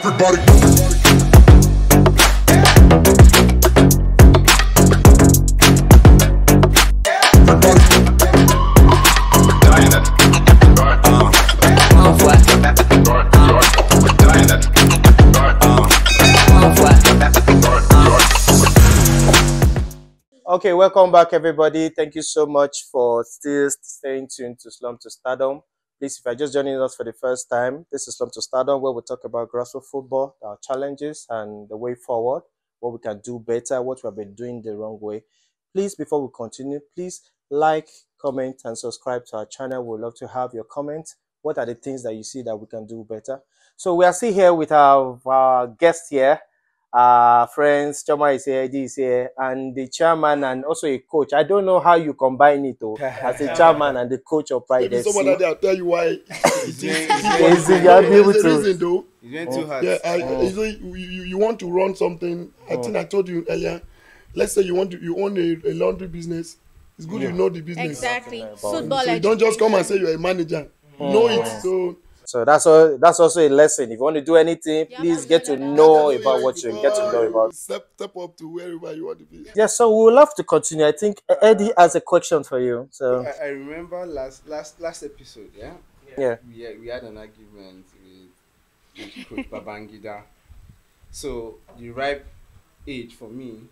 Everybody. Okay, welcome back, everybody. Thank you so much for still staying tuned to Slum to Stardom. Please, if you're just joining us for the first time, this is Slum to Stardom, where we talk about grassroots football, our challenges, and the way forward, what we can do better, what we have been doing the wrong way. Please, before we continue, please like, comment, and subscribe to our channel. We'd love to have your comments. What are the things that you see that we can do better? So we are still here with our guest here. Friends, Choma is here, Eddie is here, and the chairman and also a coach. I don't know how you combine it though, as a chairman and the coach of Pride. Maybe someone out there will tell you why. It's reason though. It's went too hard. Yeah, you want to run something. I think I told you earlier. Let's say you own a laundry business. It's good you know the business. Exactly. Football. So you don't just come and say you're a manager. Know it. So that's also a lesson. If you want to do anything, please get to know about what you get to know about. Step up to wherever you want to be. Yes, so we would love to continue. I think Eddie has a question for you. So I remember last episode, yeah. We had an argument with Coach Babangida. So the ripe age for me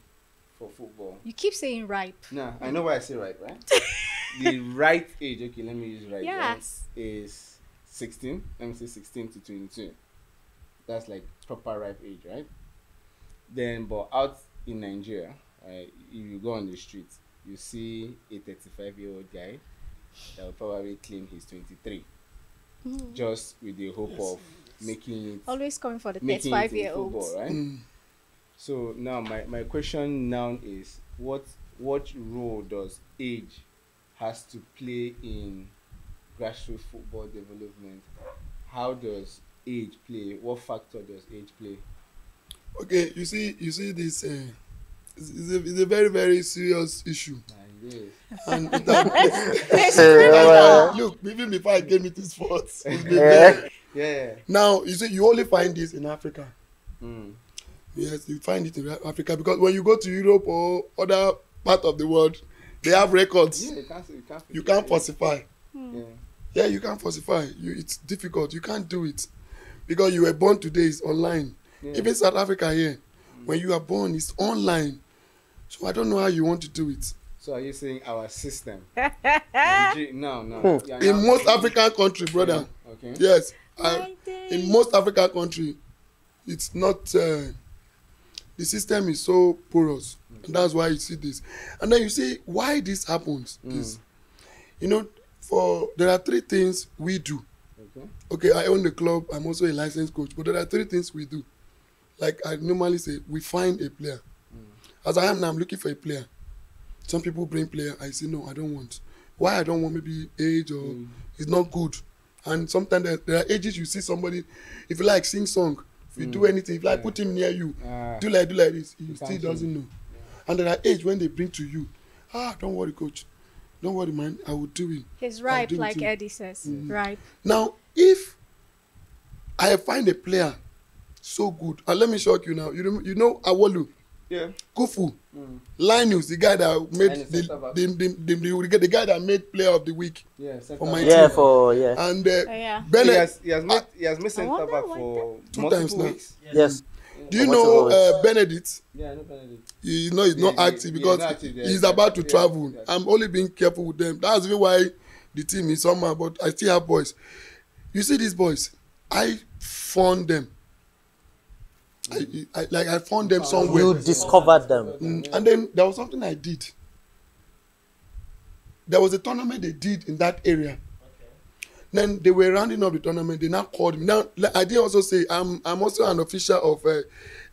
for football. You keep saying ripe. Nah, I know why I say ripe, right? The right age, okay, let me use right. Yes. Right, is 16, let me say 16 to 22. That's like proper ripe age, right? Then, but out in Nigeria, if you go on the street, you see a 35-year-old guy that will probably claim he's 23, just with the hope of making it. Always coming for the 35-year-olds, right? So now my question now is, what role does age has to play in grassroots football development? How does age play? What factor does age play? Okay, you see this. It's a very, very serious issue. And look, even before I came into sports, Now you see, you only find this in Africa. Yes, you find it in Africa because when you go to Europe or other part of the world, they have records. Yeah, you can't falsify. Yeah, you can't falsify. It's difficult. You can't do it because you were born today is online. Even South Africa here, when you are born, it's online. So I don't know how you want to do it. So are you saying our system? No. In most African country, brother. Okay. Yes. In most African country, it's not. The system is so porous, and that's why you see this. And then you see why this happens is, there are three things we do. Okay, I own the club. I'm also a licensed coach, but there are three things we do. Like I normally say, we find a player. As I am now, I'm looking for a player. Some people bring player. I say no, I don't want. Why I don't want? Maybe age or it's not good. And sometimes there are ages you see somebody. If you like sing song, if you do anything, if you like put him near you, do like this, he still doesn't know. And there are age when they bring to you. Don't worry, coach. Don't worry, man. I will do it. He's ripe, like Eddie says. Ripe. Now, if I find a player so good, and let me shock you now. You know Awolu? Yeah. Kufu. Linus, the guy that made the guy that made player of the week. Yeah. For my team. And Bennett. He has made center back for 2 times now. Yes. Yes. Do you know Benedict? Yeah, I know Benedict. He's not active because he's about to travel. Yeah. I'm only being careful with them. That's even why the team is somehow, but I still have boys. You see these boys, I found them. I found them somewhere. You discovered them. And then there was something I did. There was a tournament they did in that area. Then they were rounding up the tournament. They now called me. Now I did also say I'm also an official of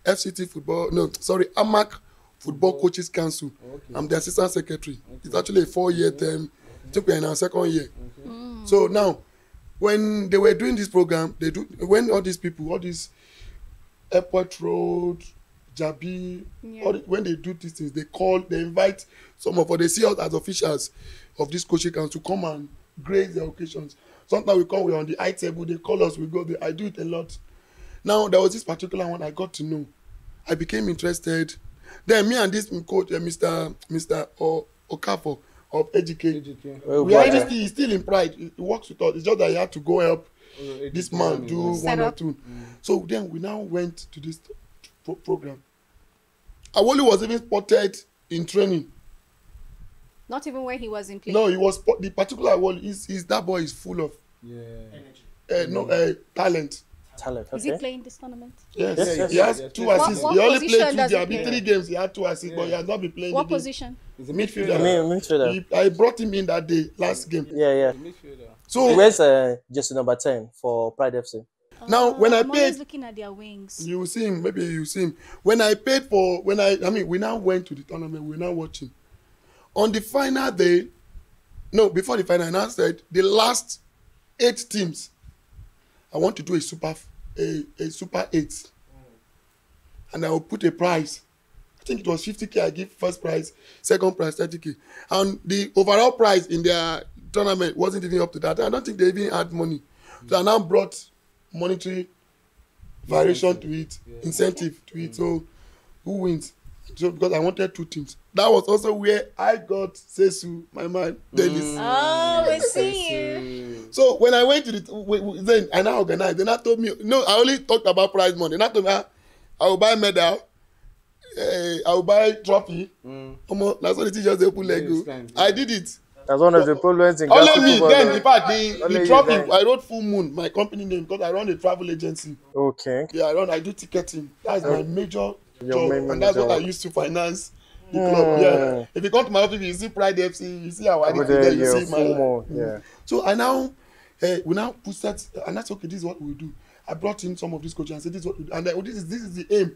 FCT football. No, sorry, AMAC Football Coaches Council. I'm the assistant secretary. It's actually a 4-year term. We're in our 2nd year. So now, when they were doing this program, when all these people, all these Airport Road, Jabi, when they do these things, they invite some of us. They see us as officials of this coaching council to come and grace their occasions. Sometimes we're on the high table, they call us, we go there. I do it a lot. Now there was this particular one I got to know. I became interested. Then me and this coach, Mr. Okafor of EJK, Oh, we are boy. still in Pride. He works with us. It's just that he had to go help this man do Set one or up. two. So then we now went to this program. Awoli was even spotted in training. Not even when he was in play. No, he was the particular Awoli. Is that boy is full of talent. Talent. Is he Okay. playing this tournament? Yes, Yes, he has yes. two What- assists. what He only position played two. does There he have been play? 3 games. He had 2 assists, but he has not been playing. What the game. position? He's a Midfielder. Midfielder. I brought him in that day, last game. Yeah. midfielder. So Where's jersey number 10 for Pride FC? now, when I I'm always paid, looking at their wings. you will see him. Maybe you see him. When I paid for, we now went to the tournament. We're now watching. On the final day, no, before the final, I now said the last 8 teams, I want to do a super 8, and I will put a prize. I think it was 50K. I give first prize, second prize 30K, and the overall prize in their tournament wasn't even up to that. I don't think they even had money. So I now brought monetary variation to it, incentive to it. So who wins? So because I wanted 2 teams. That was also where I got Sesu, my man, Dennis. Oh, we see you. So when I went to then I now organized. Then I told me, no, I only talked about prize money. Then I told me, I will buy medal, I will buy trophy. That's what the teachers they put Lego. spend. I did it. That's one of the problems in Only grassroots me. football, Then though. in fact Only the you trophy then. I wrote Full Moon, my company name, because I run a travel agency. Okay. Yeah, I do ticketing. That's my major Your job, main and that's what I job. used to finance the club. Yeah. If you come to my office, you see Pride FC, you see our Over ID, there, there, you yeah, see my. full more. Yeah. So I now, we now put that, and that's okay. This is what we do. I brought in some of these coaches and said, "This is what we do," and this is the aim.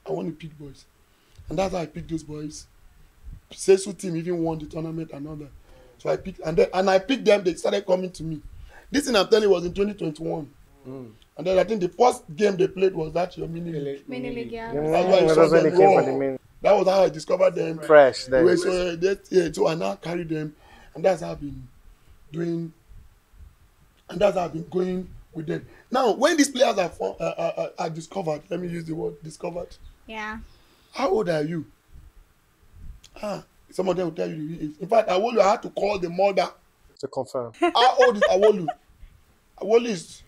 I want to pick boys, and that's how I picked those boys. Sesu team even won the tournament and all that. So I picked, and I picked them. They started coming to me. This thing I'm telling you was in 2021, and then I think the first game they played was that your mini league. Mini league, yeah. That's why you That saw was when them they came for raw. the main That was how I discovered them. fresh then. Anyway, so I now carry them, and that's how I've been doing, and that's how I've been going with them. Now, when these players are discovered, let me use the word discovered. Yeah. How old are you? Some of them will tell you the age. In fact, Awolu, I had to call the mother. To confirm. How old is Awolu? Awolu is,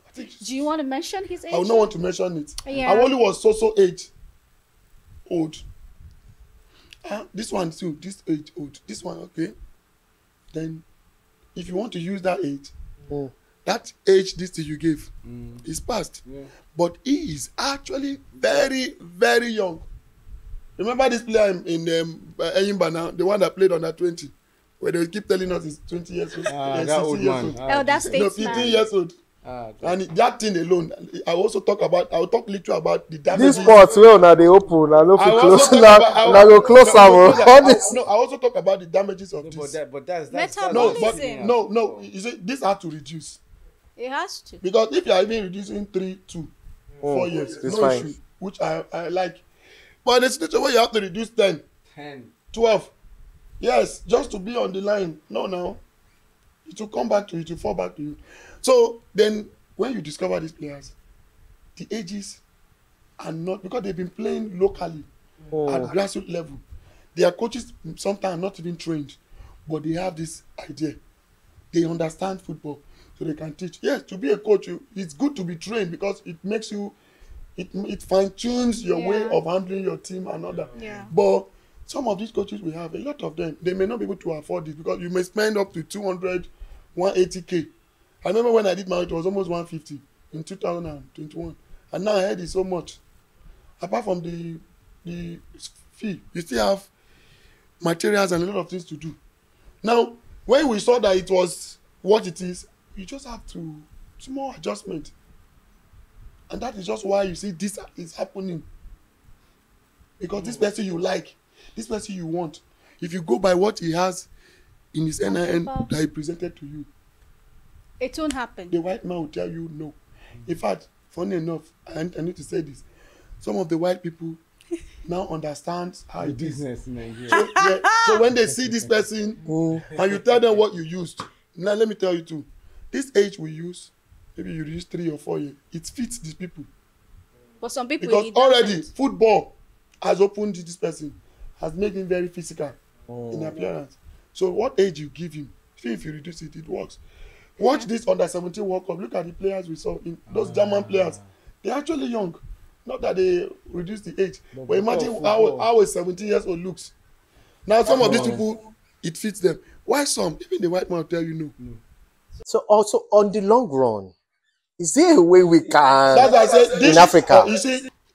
I think, Do you want to mention his age? I would not want to mention it. Yeah. Awolu was so age old. This one too, this age old. This one, okay. Then, if you want to use that age, that age this thing you gave is past. Yeah. But he is actually very, very young. Remember this player in Eyimba now, the one that played under 20, where they keep telling us he's 20 years old. That 16 old years man. old. Oh, that's No, statesman. 15 years old. And that thing alone, I will talk little about the damages. This sport well now they open. I know I for will close also now. talk about- Now go close I am. will close All that. this. No, I also talk about the damages of No, this. but that's Metabolism. No, you see, this had to reduce. It has to. Because if you are even reducing 3 to 4 years, it's no fine. issue, which I like. But in a situation where you have to reduce 10, 10. 12, yes, just to be on the line. No, it will come back to you, it will fall back to you. So then, when you discover these players, the ages are not, because they've been playing locally at grassroots level. Their coaches sometimes not even trained, but they have this idea. They understand football, so they can teach. Yes, to be a coach, it's good to be trained because it makes you, it fine-tunes your way Yeah. of handling your team and all that. Yeah. But some of these coaches we have, a lot of them, they may not be able to afford it because you may spend up to 200, 180K. I remember when I did mine, it was almost 150 in 2021. And now I heard it's so much. Apart from the fee, you still have materials and a lot of things to do. Now, when we saw that it was what it is, you just have to, small adjustment. And that is just why you see this is happening. Because this person you like, this person you want, if you go by what he has in his NIN that he presented to you, It won't happen. the white man will tell you no. In fact, funny enough, I need to say this. Some of the white people now understand how The it is. business in Nigeria. So when they see this person and you tell them what you used, now let me tell you too, this age we use maybe you reach 3 or 4 years, it fits these people. But some people Because it already doesn't. football has opened this person, has made him very physical in appearance. So what age you give him, see if you reduce it, it works. Watch this under 17 World Cup. Look at the players we saw in those German players. They're actually young. Not that they reduce the age. But imagine how a 17 years old looks. Now some of these people, it fits them. Why some? Even the white man will tell you no. So also on the long run, is there a way we can That's why I say this, in Africa?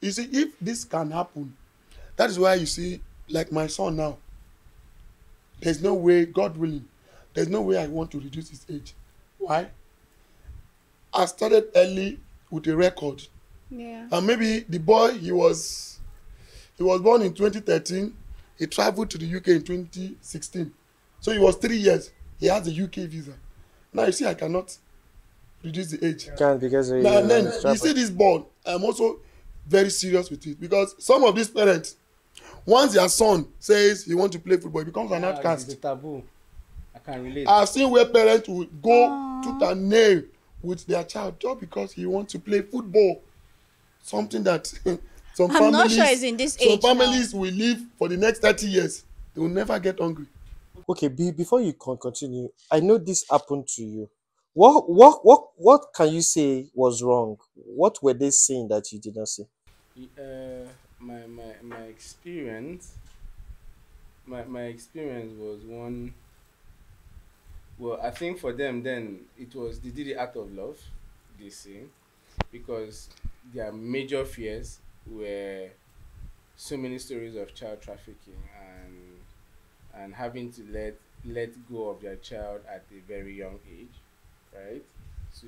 you see, if this can happen, that is why you see, like my son now, there's no way, God willing, there's no way I want to reduce his age. Why? I started early with a record. Yeah. And maybe the boy, he was born in 2013. He traveled to the UK in 2016. So he was 3 years. He has a UK visa. Now you see, I cannot reduce the age. Can't because Now and then you see this ball, I'm also very serious with it because some of these parents, once their son says he want to play football, it becomes an outcast. It's a taboo. I can relate. I've seen where parents will go tooth and nail with their child just because he wants to play football. Something that some I'm not families, sure it's in this some age families will live for the next 30 years. They will never get hungry. Okay, before you continue, I know this happened to you. What can you say was wrong? What were they saying that you did not see? My experience, my experience was one. Well, I think for them then it was they did it out of love, they say, because their major fears were so many stories of child trafficking and having to let go of their child at a very young age, right? To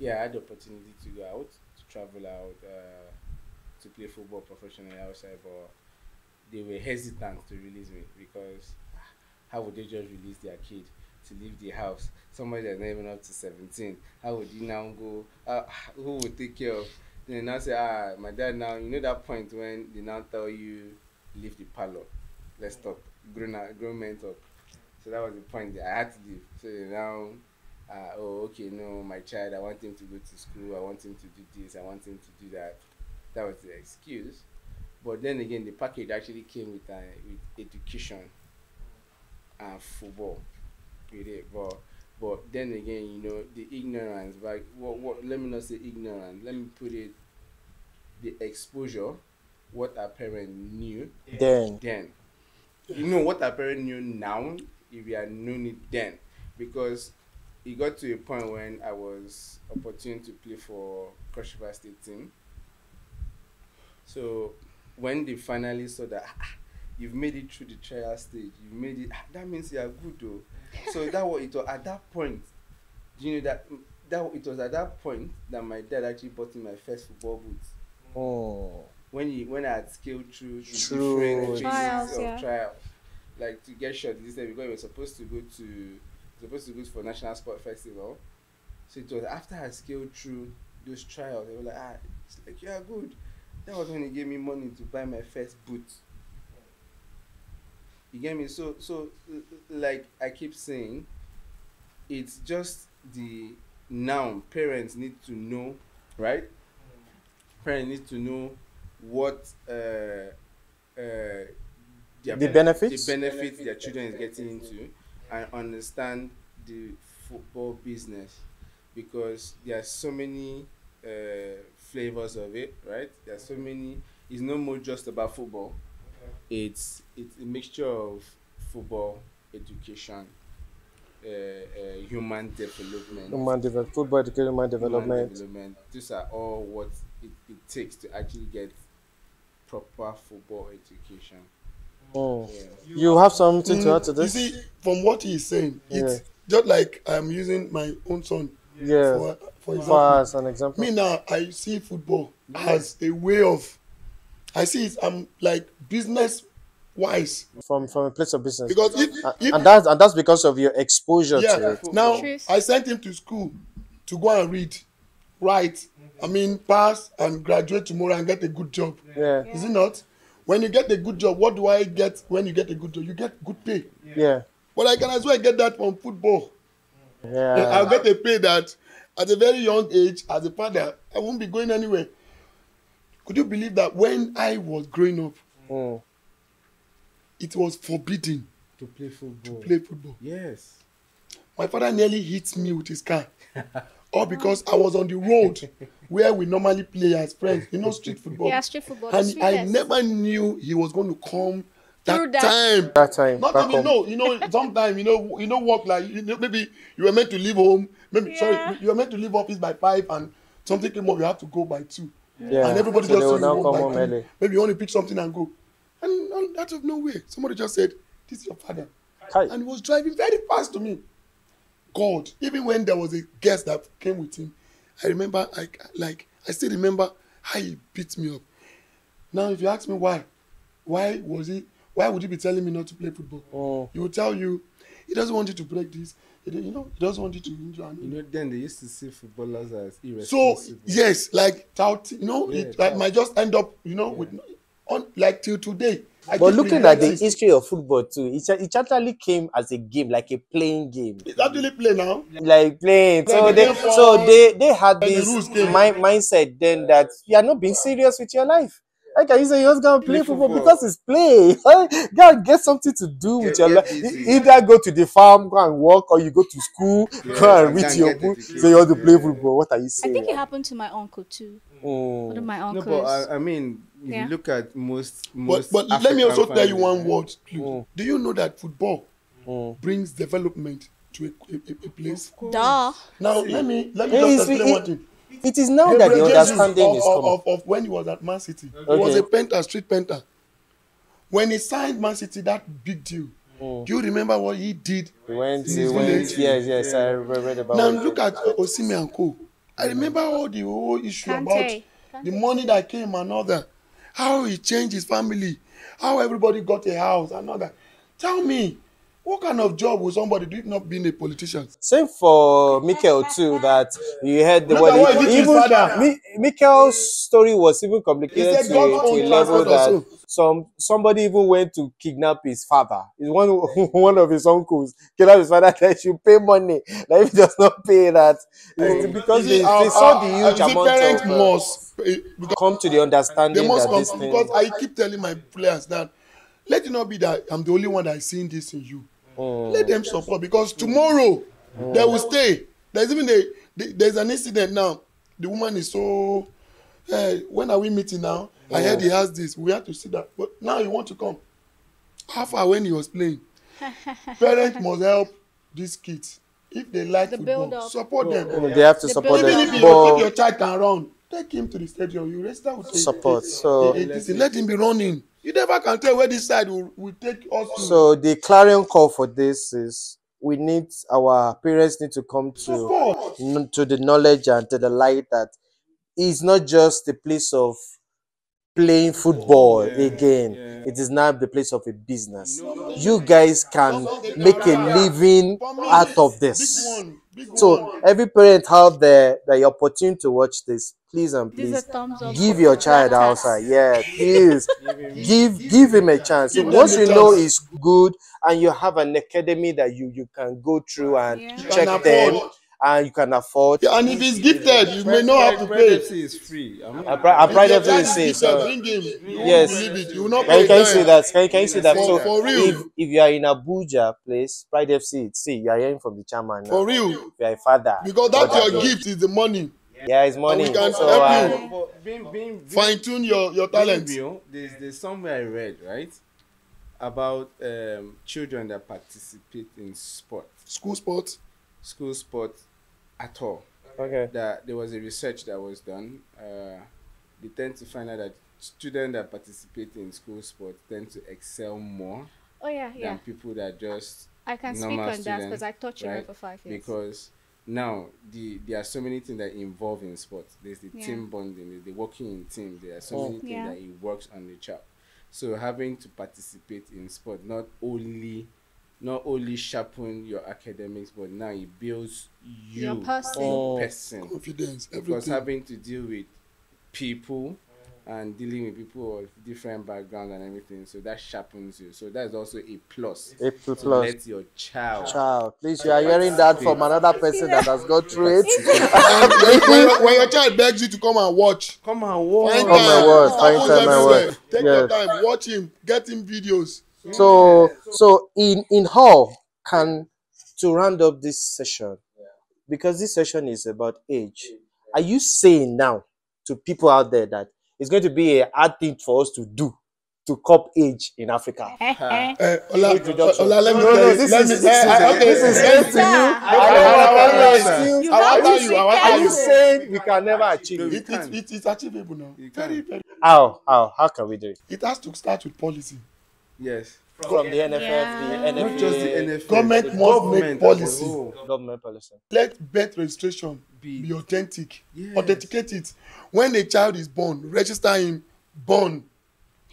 I had the opportunity to go out, to travel out, to play football professionally outside, but they were hesitant to release me because how would they just release their kid to leave the house? Somebody that's not even up to 17. How would you now go? Who would take care of? Then they now say, my dad now, you know that point when they now tell you, leave the parlor. Let's talk. Grown men talk. So that was the point that I had to leave. So now, okay, no, my child, I want him to go to school. I want him to do this. I want him to do that. That was the excuse. But then again, the package actually came with education and football with it. But then again, the ignorance, like what let me not say ignorance, let me put it, the exposure, what our parents knew then. What our parents knew now, if we had known it then. Because it got to a point when I was opportune to play for Cross River State team. So when they finally saw that you've made it through the trial stage, you've made it, that means you are good though. So it was at that point, it was at that point that my dad actually bought me my first football boots. Oh. When I had scaled through the different trials, phases of trials, like to get shortlisted because we were supposed to go for National Sport Festival. So it was after I scaled through those trials, they were like, it's like you are good. That was when he gave me money to buy my first boots. You get me? So like I keep saying, it's just now parents need to know, right? Parents need to know what the benefits their children is getting into and understand the football business, because there are so many flavors of it, right? There are so many. It's no more just about football. It's a mixture of football, education, human development, football education, human development. These are all what it takes to actually get proper football education. Oh, yeah. You have something to add to this? You see, from what he's saying, it's just like I'm using my own son for example. As an example. Me now, I see football as a way of, I see it, I'm like business wise. From a place of business. Because and that's because of your exposure to it. Now, I sent him to school to go and read, write, pass and graduate tomorrow and get a good job. Yeah. Is it not? When you get a good job, what do I get when you get a good job? You get good pay. Yeah. But I can as well get that from football. Yeah. I'll get a pay that at a very young age, as a father, I won't be going anywhere. Could you believe that when I was growing up, it was forbidden To play football. to play football? Yes. My father nearly hit me with his car. All because I was on the road where we normally play as friends. You know, street football. Yeah, street football. And Street I yes. never knew he was going to come Through that that. time. That time, Not back even home. sometimes work like maybe you were meant to leave home. Maybe Yeah. you were meant to leave office by 5 and something came up. You have to go by 2. Yeah. And everybody So just they see will you now home come by home 3. early. Maybe you want to pick something and go. And out of nowhere, somebody just said, "This is your father," Hi. and he was driving very fast to me. God, even when there was a guest that came with him, I remember, I still remember how he beat me up. Now, if you ask me why would he be telling me not to play football? He will tell you, he doesn't want you to break this. He doesn't want you to injure. Then they used to see footballers as So irresponsible. yes, like tout, Yeah, might just end up, with like till today. But looking at the history of football too, it actually came as a game, like a playing game. It's actually play now. Like playing. So Then they had the this rules came. mindset then that you are not being serious with your life. Like you say, you just gonna play football football. because it's play. Gotta get something to do with your Get life. busy. Either go to the farm, go and work, or you go to school, go and and read get your book. educated. So you want to play Yeah. football. What are you I saying? think it happened to my uncle too. One of my No, uncles. but I mean, if Yeah. you look at most But let me African also tell you families, one right? word, please. Do you know that football brings development to a place? Duh. Now let me Hey, just explain one thing. it is now that the Gabriel Jesus understanding is coming. of when he was at Man City. He was Okay. a painter, street painter. When he signed Man City, that big deal. Do you remember what he did? He went, in his village? yes, I read about Now it. look at Osimhen and Co. I remember all the whole issue Kante. about the money that came and all that. How he changed his family. How everybody got a house and all that. Tell me, what kind of job will somebody do if not being a politician? Same for Mikel too. That you heard the Look at what he word. did to his father. Mikel's story was even complicated He said to God's a own level transport that somebody even went to kidnap his father. It's one of his uncles kidnapped his father. That should pay money. That if he does not pay that, because You see, they saw the huge you see, amount parents of must because come to the they understanding must that come this thing. because I keep telling my players that let it not be that I'm the only one that is seeing this in you. Let them support because tomorrow they will stay. There's even there's an incident now. The woman is so. When are we meeting now? I heard he has this. We have to see that. But now you want to come. How far when he was playing? Parents must help these kids. If they like The football, build-up. support them. They have to The support build-up. them. Even if But your child can run, take him to the stadium. You register with support. So let him be running. You never can tell where this side will take us to. So the clarion call for this is our parents need to come Support. to the knowledge and to the light that it's not just the place of playing football again. It is now the place of a business. You guys can make a living out of this. Big So one. every parent out there that you're opportune to watch this, please and This is please a thumbs up. give your child Broadcast. outside. Yeah, please give him a chance. Give them Once a you know chance. it's good and you have an academy that you can go through and Yeah. check can them afford. and you can afford. Yeah, and if he's gifted, you may not have to Pride pay. FC is free. I mean, I pride If everything your you child say. is gifted, So bring him. You yes. won't believe it. You will not Can pay you say them. that? Can you say that? For- So for real. if you are in Abuja place, Pride FC, see you are hearing from the chairman now. For real. You are a father. Because that's God your abeg. gift is the money. Yeah, it's money. we can So help and you. but being Fine tune your being talent. real, there's somewhere I read, right, about children that participate in sport, School sports. school sport at all. okay. That there was a research that was done. They tend to find out that students that participate in school sports tend to excel more Oh yeah, yeah. than people that just I can speak normal on that because students, I taught children right? for 5 years. Because now there are so many things that involve in sports. There's the Yeah. team bonding, there's the working in teams. There are so many things Yeah. that it works on the child. So having to participate in sport not only sharpen your academics, but now it builds you Your person. as a person. Confidence. Because Everything. having to deal with people and dealing with people of different backgrounds and everything. So that sharpens you. So that is also a plus. A To plus. let your child. Please, you are hearing that from another person that has gone through it. And when your child begs you to come and watch, Come and watch. find Come and watch, time, find Apples time and everywhere. watch. Take your Yes. time, watch him, get him videos. So in all, to round up this session, because this session is about age, are you saying now to people out there that it's going to be a hard thing for us to do to cop age in Africa? Ola, Age reduction. Ola, let me No, tell no, you. this Let is me- this is okay, this is let aimed me- to you. You I have want to tell you. I want be tell Are you you. saying we can never achieve No, it? we can. It's achievable now. You Very, can. very. How can we do it? It has to start with policy. Yes. From the NFF, Yeah. the NFA, Not just the NFA. Government the must government make as a policy. whole. government policy. Let birth registration Be- be authentic. Yes. Authenticate it. When a child is born, register him born.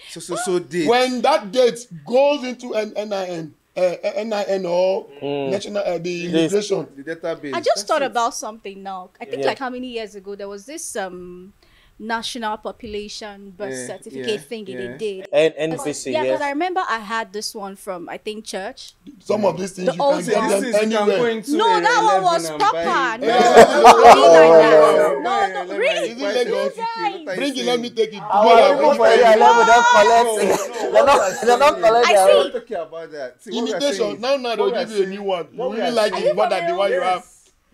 So date. When that date goes into an NIN or national the immigration, The database. I just That's thought it. about something now. I think Yeah. like how many years ago there was this national population birth Yeah, certificate yeah, thingy yeah. they did. And NBC, Yeah, because I yes. remember I had this one from I think church. some of these things The you old can See, get ones. these them things you can go anywhere. into No, Area that one 11 was and proper. buy- No, Yeah. I didn't like that. No, No, really? Is it Lagos? Bring it, let me take it. Our people for area 11 don't collect. They're not collect I their see. own. I'm not talking about that. See, what we are Imitation. saying is- Now what they'll we are give you a saying- new one. what You we really are like saying- it more than the one you have.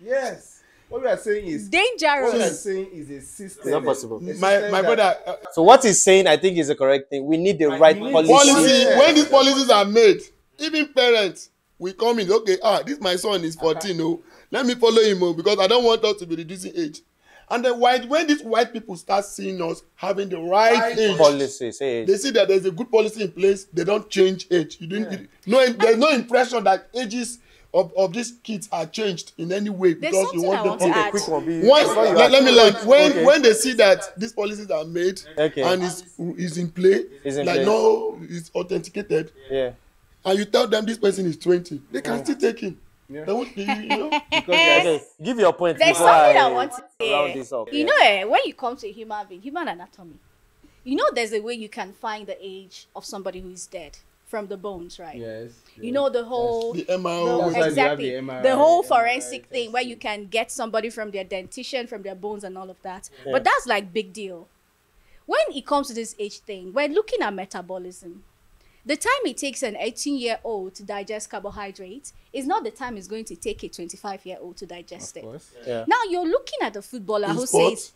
Yes. What we are saying is, what we are Dangerous. saying is a system. It's not possible. A My system that- brother, So what he's saying, I think, is the correct thing. We need the right need policy. policy. Yeah. When these policies are made, even parents will come in. Okay, this my son is 14. Oh, let me follow him. Oh, because I don't want us to be reducing age. And then when these white people start seeing us having the right age, Policy, say they it. see that there's a good policy in place. They don't change age. You didn't. There's no impression that ages of these kids are changed in any way There's because you something I want want them to to. add. Quick one, be- Once, before you let me learn. Okay. When they see that these policies are made Okay. and is in play, Is in like place. no, it's authenticated, Yeah. and you tell them this person is 20, they can still take him. Yeah. They won't, you know. Because they are- Okay. Give your point. There's before something I want to round say. this up. You know, when you come to a human being, human anatomy, you know, there's a way you can find the age of somebody who is dead from the bones, right? Yes. You know the whole The MRO. That's why they have exactly the MRI, the whole MRI forensic thing where testing. you can get somebody from their dentition, from their bones, and all of that. But that's like big deal. When it comes to this age thing, we're looking at metabolism. The time it takes an 18-year-old to digest carbohydrates is not the time it's going to take a 25-year-old to digest it. Of course. Yeah. Now you're looking at the footballer In who sports? says,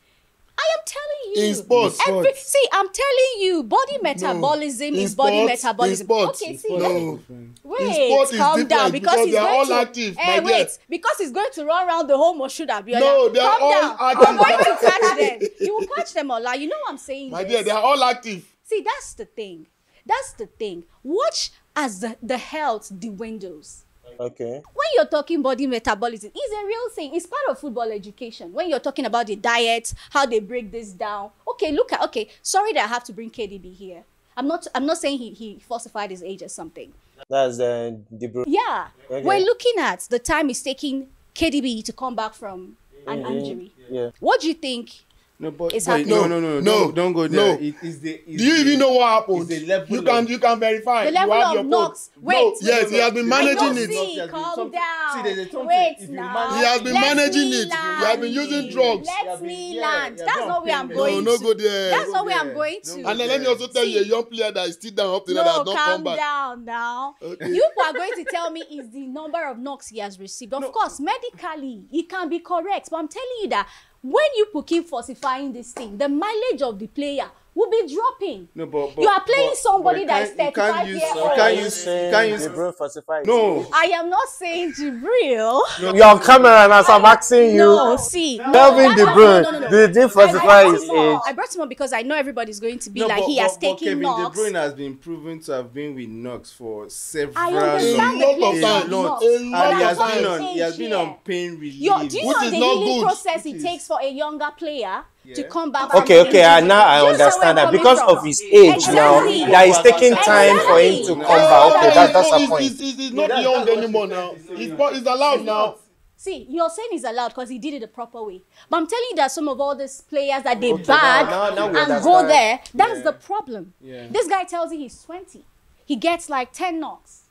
I am telling you. In sports. See, I'm telling you, body metabolism In is body sports, metabolism. in sports. Okay, In see, sports. let me- No. wait, sport is calm different down because because he's they are going all to active, my dear. wait, because he's going to run around the whole Moshuda. No, they are calm all down. active. I'm going to catch them. You will catch them all. Like, you know what I'm saying? My this? dear, they are all active. See, that's the thing. That's the thing. Watch as the health dwindles. Okay. When you're talking body metabolism, it's a real thing. It's part of football education. When you're talking about the diet, how they break this down. Okay, sorry that I have to bring KDB here. I'm not saying he falsified his age or something. That's the bro. Yeah. Okay. We're looking at the time it's taking KDB to come back from an injury. Yeah. What do you think? No, but It's wait, happening. no, don't go there. No. It is the. Do you even know what happened? It's the level You can verify. The level you have of your knocks. code. Wait. No, yes, he has been managing I know, it. see, He has been calm something- down. See, there's a something. Wait If you now. manage- He has been Let managing me it. He land. has been using drugs. Let me Yeah, land. yeah, That's don't not where I'm pay me. going No, to. go there. That's not where there. I'm going Don't to. go And then let me also tell you, a young player that is still down up to that has No, not calm come back. down now. Okay. You are going to tell me is the number of knocks he has received. Of course, medically, it can be correct. But I'm telling you that when you keep falsifying this thing, the mileage of the player will be dropping. No, but You are playing somebody you that is can't- you 35 can't use- years you old. can't You use- saying use- the bro falsified. No. I am not saying Jibril. You're on camera now, so I'm asking you. No, see. No, Kelvin that's De not- Bruyne, did he falsify his age? I brought him up because I know everybody's going to be No, like, he has taken Kevin knocks. De Bruyne has been proven to have been with Knox for several I A understand lot the of place time. of A lot. knocks. And But he that's has been not on- his he has been age on here. pain relief. Do you Which know is the not healing good. process Which it is- takes for a younger player to Yeah. come back? from Okay, an okay, injury? and now I You understand where understand I'm that coming because from. of his age now, Exactly. that is taking time for him to come back. Okay, that's a point. He's not young anymore now. He's allowed now. See, you're saying he's allowed because he did it the proper way. But I'm telling you that some of all these players that they bag now we and understand. go there, that's the problem. Yeah. This guy tells you he's 20. He gets like 10 knocks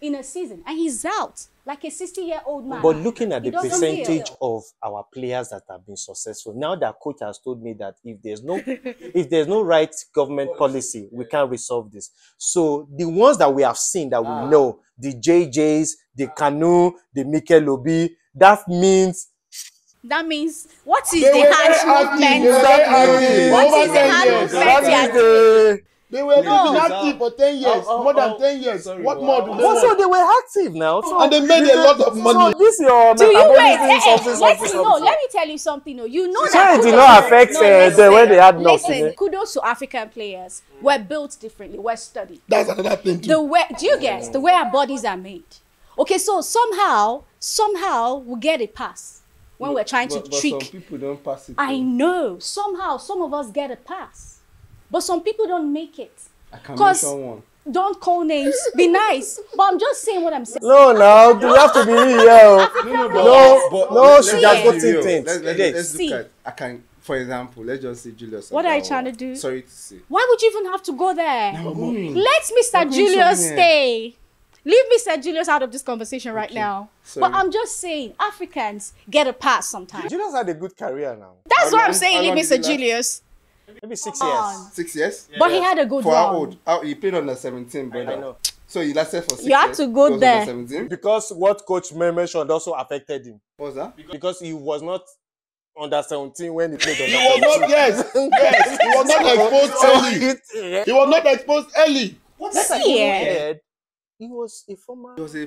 in a season and he's out like a 60-year-old man. But looking at He the doesn't percentage feel. of our players that have been successful, now that coach has told me that if there's no right government policy, we can't resolve this. So the ones that we have seen that we know, the JJs, the Kanu, the Mikel Obi, that means What is They the were hand very active. movement? They were very active. What Over is the 10 hand years. movement? that Yeah. is the. They were No. been active for 10 years, more than 10 years. Sorry, What wow. more do they Also, want? they were active now, so And they made a lot of money. So this your Do you wait? metabolism, Let me tell you something. No, you know So that. it did not affect them when they had Listen, nothing. kudos to African players. We're built differently. We're studied. That's another thing too. The way, do you get the way our bodies are made? Okay, so somehow we get a pass when we're trying to But trick. some people don't pass it. I know somehow some of us get a pass, but some people don't make it. I can 'Cause- mention one. Don't call names. Be nice, but I'm just saying what I'm saying. No, now you have to be here. Let's she be just real. got things. Let's See. look at. I can, for example, let's just say Julius. What are you Ogawa. trying to do? Sorry to say. Why would you even have to go there? I'm going. Let Mr. going Julius somewhere. stay. Leave Mr. Julius out of this conversation right now. Sorry. But I'm just saying, Africans get a pass sometimes. Julius had a good career now. That's How what I'm long- saying, how leave long did Mr. he last? Julius. Maybe 6 Come years. on. 6 years. But he had a good For how run. old? He played under 17, brother. I know. So he lasted for 6 years. You had to go He was there. Under 17. Because what Coach May mentioned also affected him. What was that? Because he was not under 17 when he played He under was 17. not, yes, he was not exposed early. He was not exposed early. Yeah. He was a former. It was a,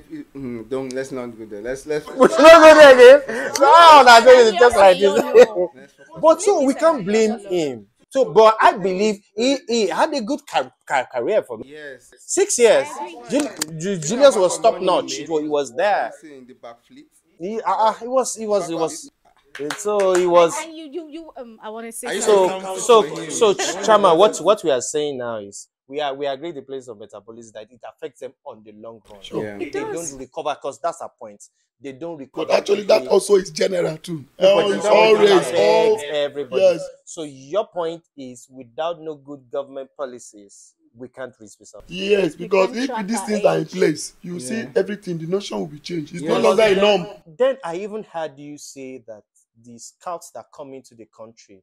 don't let's not go there. Let's We should not go there again. So how are going to talk like this? let's focus. But so we can't blame him. So, but I believe he had a good career for me. Yes. 6 years. Julius was top notch. He was there. In the back fleet. He was. So he was. And you I want to say Are you something. So Chama, what we are saying now is we agree the place of metabolism that it affects them on the long run. Sure. Yeah. They don't recover because that's a point. They don't recover. But actually, that also is general too. But It's it all affects race, all everybody. yes. So your point is without no good government policies, we can't reach this out. yes, because can't if track these our things are in age. place, you see Yeah. everything. The notion will be changed. It's no Yes. longer a norm. Then I even heard you say that the scouts that come into the country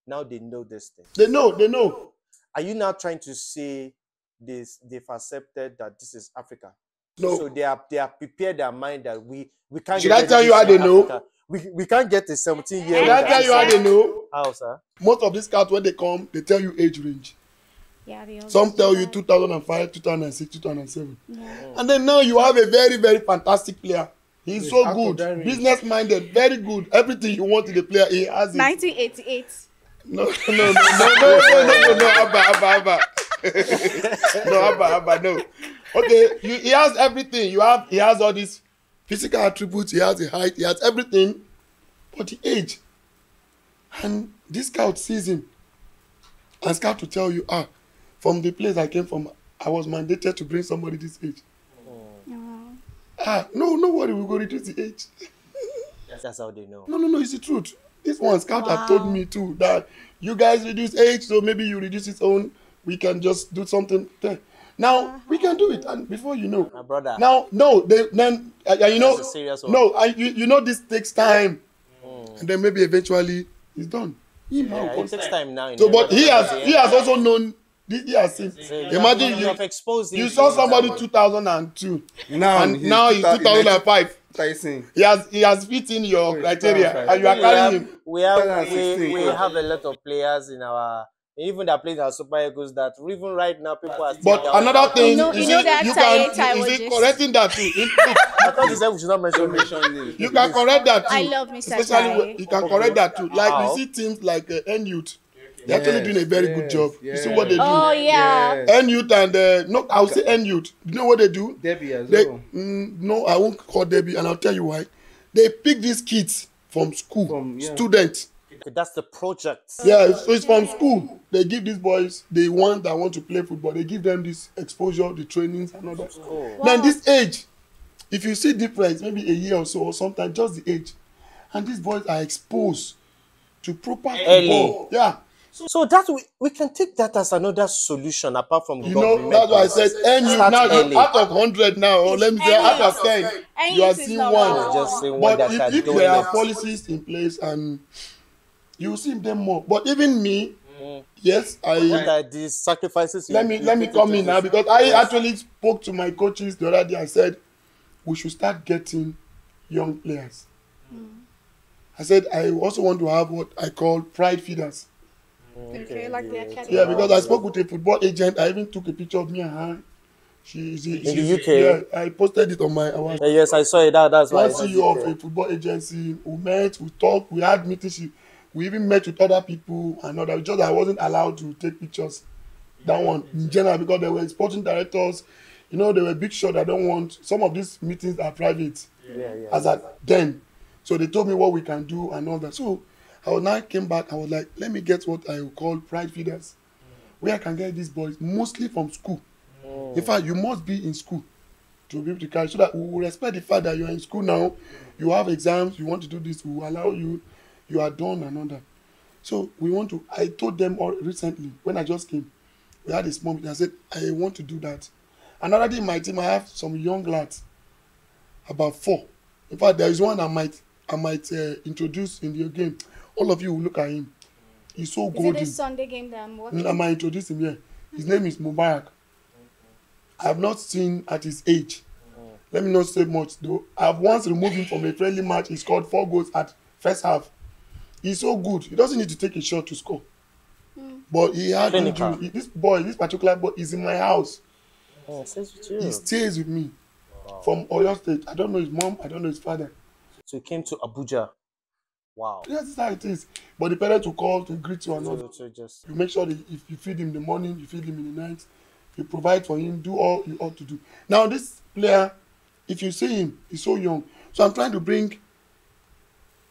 now they know this thing. They know. Are you now trying to say they've accepted that this is Africa? No. So they are prepared their mind that we can't. Should get I tell you how they know? Africa. We can't get a 17-year-old. Did I tell you how they know? How, sir? Most of these scouts when they come, they tell you age range. Yeah, they also Some tell do you that. 2005, 2006, 2007. Yeah. And then now you have a very, very fantastic player. He's He's so out of good, that range. business minded, very good. Everything you want in the player, he has it. 1988. No, Abba. No. Okay, he has everything. He has all these physical attributes. He has the height. He has everything, but the age. And this scout sees him, and scout to tell you, from the place I came from, I was mandated to bring somebody this age. No worry, we go reduce the age. That's how they know. No, it's the truth. This one scout had told me too that you guys reduce age, so maybe you reduce its own. We can just do something there. Now we can do it, and before you know, My brother. now no, then you know, That's a serious one. no, you know this takes time, and then maybe eventually it's done. Yeah, it takes time now. So, but he has also known. He has seen. Imagine you have exposed him you to saw it. somebody 2002, Now and now he's 2005. Tyson. He has fit in your Oh, criteria, 2005. and you are carrying him. We have 2016. we have a lot of players in our even that plays our Super Eagles that even right now people are still But down. another thing, You know that you Taye correcting that too. I thought you said we should not mention me. Mention names. You can correct that too. I love Mr. Especially Taye. you can correct that too. Like How? we see teams like N-Youth. They're actually Yes, doing a very good yes, job. You see yes. what they do. Oh yeah. Yes. N-Youth and no, I'll say N-Youth. You know what they do? Debbie as They well. no, I won't call Debbie, and I'll tell you why. They pick these kids from school, Yeah. students. Okay, that's the project. Yeah, so it's from school. They give these boys the ones that want to play football. They give them this exposure, the trainings, and all that. Then this age, if you see difference, maybe a year or so, or sometimes just the age, and these boys are exposed to proper football. Yeah. So that we can take that as another solution apart from You know, government. that's why I said, NU Start now early. out of 100 now, or let me say out of 10, you are seeing one. Just saying one But that if doing there are it. policies in place, and you will see them more. But even me, yes, What are these sacrifices? let me come in now, because I actually spoke to my coaches the other day. I said we should start getting young players. I said I also want to have what I call pride feeders. Okay, like the academy. Yeah, because I spoke with a football agent. I even took a picture of me and her. She's in the UK. Yeah, I posted it on my. Yes, I saw it. That's why. One CEO of a football agency. We met, we talked, we had meetings. We even met with other people and other. Just I wasn't allowed to take pictures. That one in general, because there were sporting directors. You know, they were big shot. I don't want. Some of these meetings are private. As at then, so they told me what we can do and all that. So I came back. I was like, let me get what I will call pride feeders, where I can get these boys mostly from school. In fact, you must be in school to be able to carry, so that we will respect the fact that you are in school now. You have exams. You want to do this. We will allow you. You are done and all that. So we want to. I told them all recently when I just came. We had a small meeting. I said I want to do that. And already in my team, I have some young lads, about 4. In fact, there is one I might introduce in the game. All of you will look at him. He's so golden. Is it this Sunday game that I'm watching? I might introduce him here. His name is Mubarak. I have not seen at his age. Let me not say much though. I have once removed him from a friendly match. He scored 4 goals at first half. He's so good. He doesn't need to take a shot to score. But he had injury. This particular boy is in my house. Oh, stays with you. He stays with me. From Oyo State. I don't know his mom. I don't know his father. So he came to Abuja. Wow. Yes, that's how it is. But the parents will call to greet you and all. So just You make sure that if you feed him in the morning, you feed him in the night, you provide for him, do all you ought to do. Now this player, if you see him, he's so young. So I'm trying to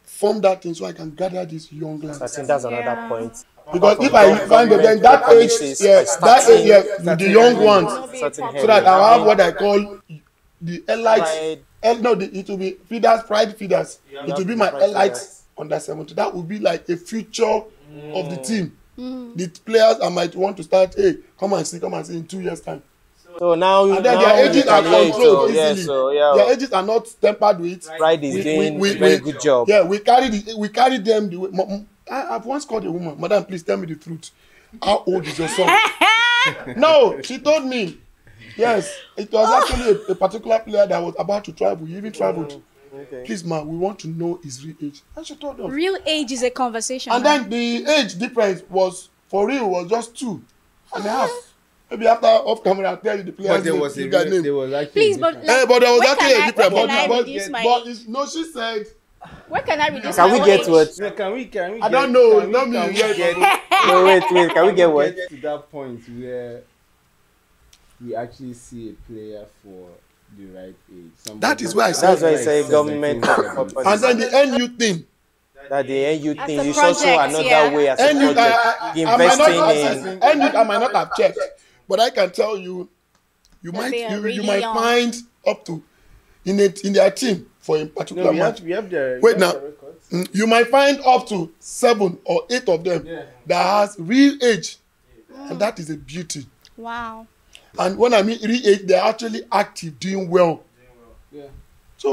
form that thing so I can gather these young lads. I think that's another point. Because if I find them, then that age, with the young ones, so that I'll have what I call the elites. It will be feeders, pride feeders. It will be my elites under 70. That will be like a future of the team. The players I might want to start, hey, come and see in 2 years' time. So now, and then their ages are controlled easily. Yeah. Their ages are not tempered with. Pride is doing a very good job. Yeah, we carry them the way. I've once called a woman, madam, please tell me the truth. How old is your son? No, she told me. Yes, it was actually a particular player that was about to travel. He even traveled. Okay. Please, ma, we want to know his real age. And she told us. Real age is a conversation. And then the age difference was, for real, was just 2.5. Maybe after off camera, I'll tell you the player's name. There was actually please, but but there was actually a difference. But she said. Where can I reduce Can my we get age? what? Yeah, can we I don't know. Can Not we me. get No, wait. Can we get what? to that point where we actually see a player for the right age? That is why I said. That's why I say government. And then the NU thing. That the NU As thing a is also project, another yeah. way as a NU, project. Investing in. I might not have checked, but I can tell you, you That they are might really young. find up to in their team for a particular match. We have the Wait now, you might find up to 7 or 8 of them that has real age, and that is a beauty. Wow. And when I mean real age, they're actually active, doing well. Yeah. So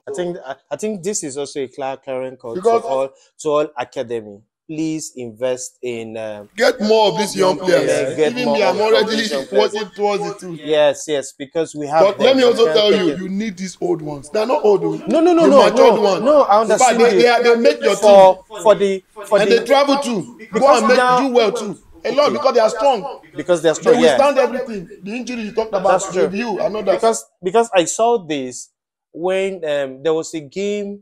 I think this is also a clarion call Because- to all academy. Please invest in get more of these young players. Get Even more me, I'm of already these young players. working towards it too. yes, because we have. But let me them. also We tell can't you, take it. you need these old ones. They're not old. No, the matured ones. No, I In fact, understand. they make your for team. for And the they travel too. Go Because and now- do well too. A lot because they are strong. because they're They strong. Yeah, withstand everything. The injury you talked about, That's true. review, and all that. because I saw this when there was a game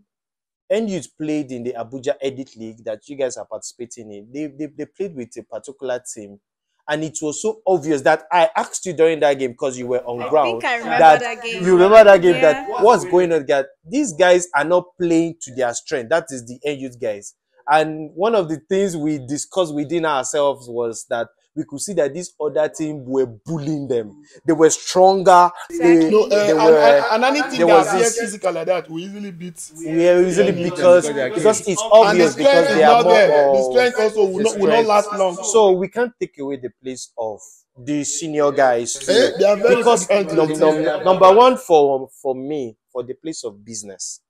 NU played in the Abuja Edit League that you guys are participating in. They played with a particular team, and it was so obvious that I asked you during that game because you were on ground. think I remember that game. You remember that game? Yeah. That what's going on? That these guys are not playing to their strength. That is the NU guys. And one of the things we discussed within ourselves was that we could see that this other team were bullying them. They were stronger. Exactly. No, They were. and anything there that was is this- physical like that, we easily beat. Yeah, usually because it's And the obvious because strength is they are not more there. The of strength also will not strength. last long. So we can't take away the place of the senior guys too. They are very Because important. number one for me, for the place of business,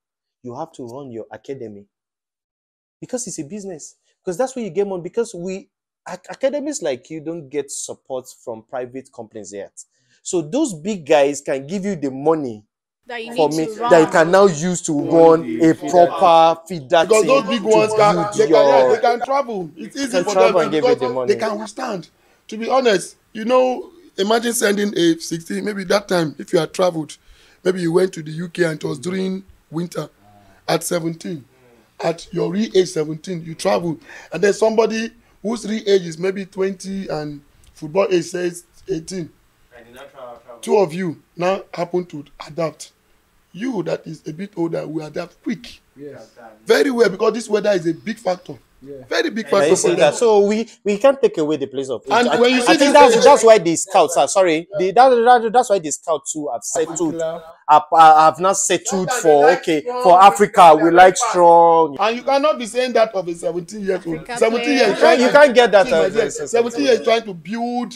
you have to run your academy because it's a business. Because that's where you get money. Because academies like you don't get support from private companies yet. So those big guys can give you the money That you for need me to run. that you can now use to run a proper feeder Because team those big to ones can, build they your- can travel. It's easy can for travel them and give you the because money. they can withstand. To be honest, you know, imagine sending a 16, maybe that time, if you had traveled, maybe you went to the UK and it was during winter at 17. At your real age 17, you travel. And then somebody whose real age is maybe 20 and football age says 18. Two of you now happen to adapt. You that is a bit older will adapt quick. Yes. Very well, because this weather is a big factor. Yeah. Very big Can factor you for see them. that? So we can't take away the place of age. And when you see I think this- that's why the scouts are sorry. That's why the scouts too have settled. Have not settled for Africa. We like strong. And you cannot be saying that of a 17-year-old. Africa 17 years. player. You can't get that. See, my dear, 17 years trying to build.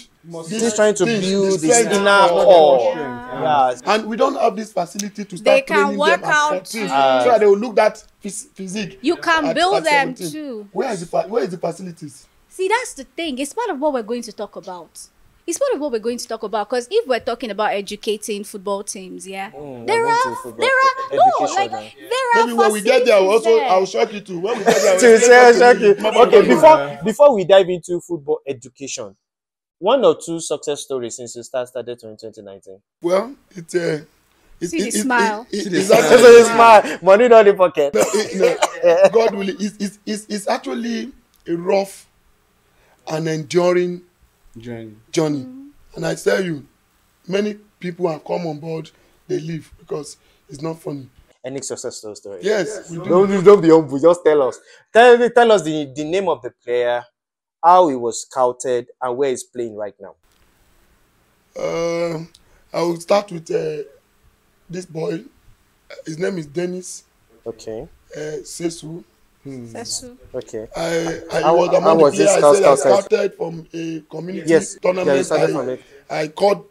He's trying to build his strength inner for core. them. Yeah. And we don't have this facility to They start can training work them at out 14, too. so that they will look that physique. You can at build them 17. too. Where is the facilities? See, that's the thing. It's part of what we're going to talk about. It's part of what we're going to talk about, because if we're talking about educating football teams, yeah, there going to are football there education now. are Maybe when we get there, facilities there. I'll shock you too. When we get there, To say, we'll okay, before we dive into football education, one or two success stories since you started in 2019. Well, See the smile. It's So actually, you smile, money not in the pocket. God will. It's actually a rough and enduring journey. And I tell you, many people have come on board, they leave because it's not funny. Any success story? Yes, we do. Don't be humble. Just tell us. Tell us the name of the player, how he was scouted, and where he's playing right now. I will start with this boy. His name is Dennis Okay. Sesu. Sesu. Okay. I was among the was this players I said I scouted? scouted from a community Yes. Yeah, you tournament. started from it. I called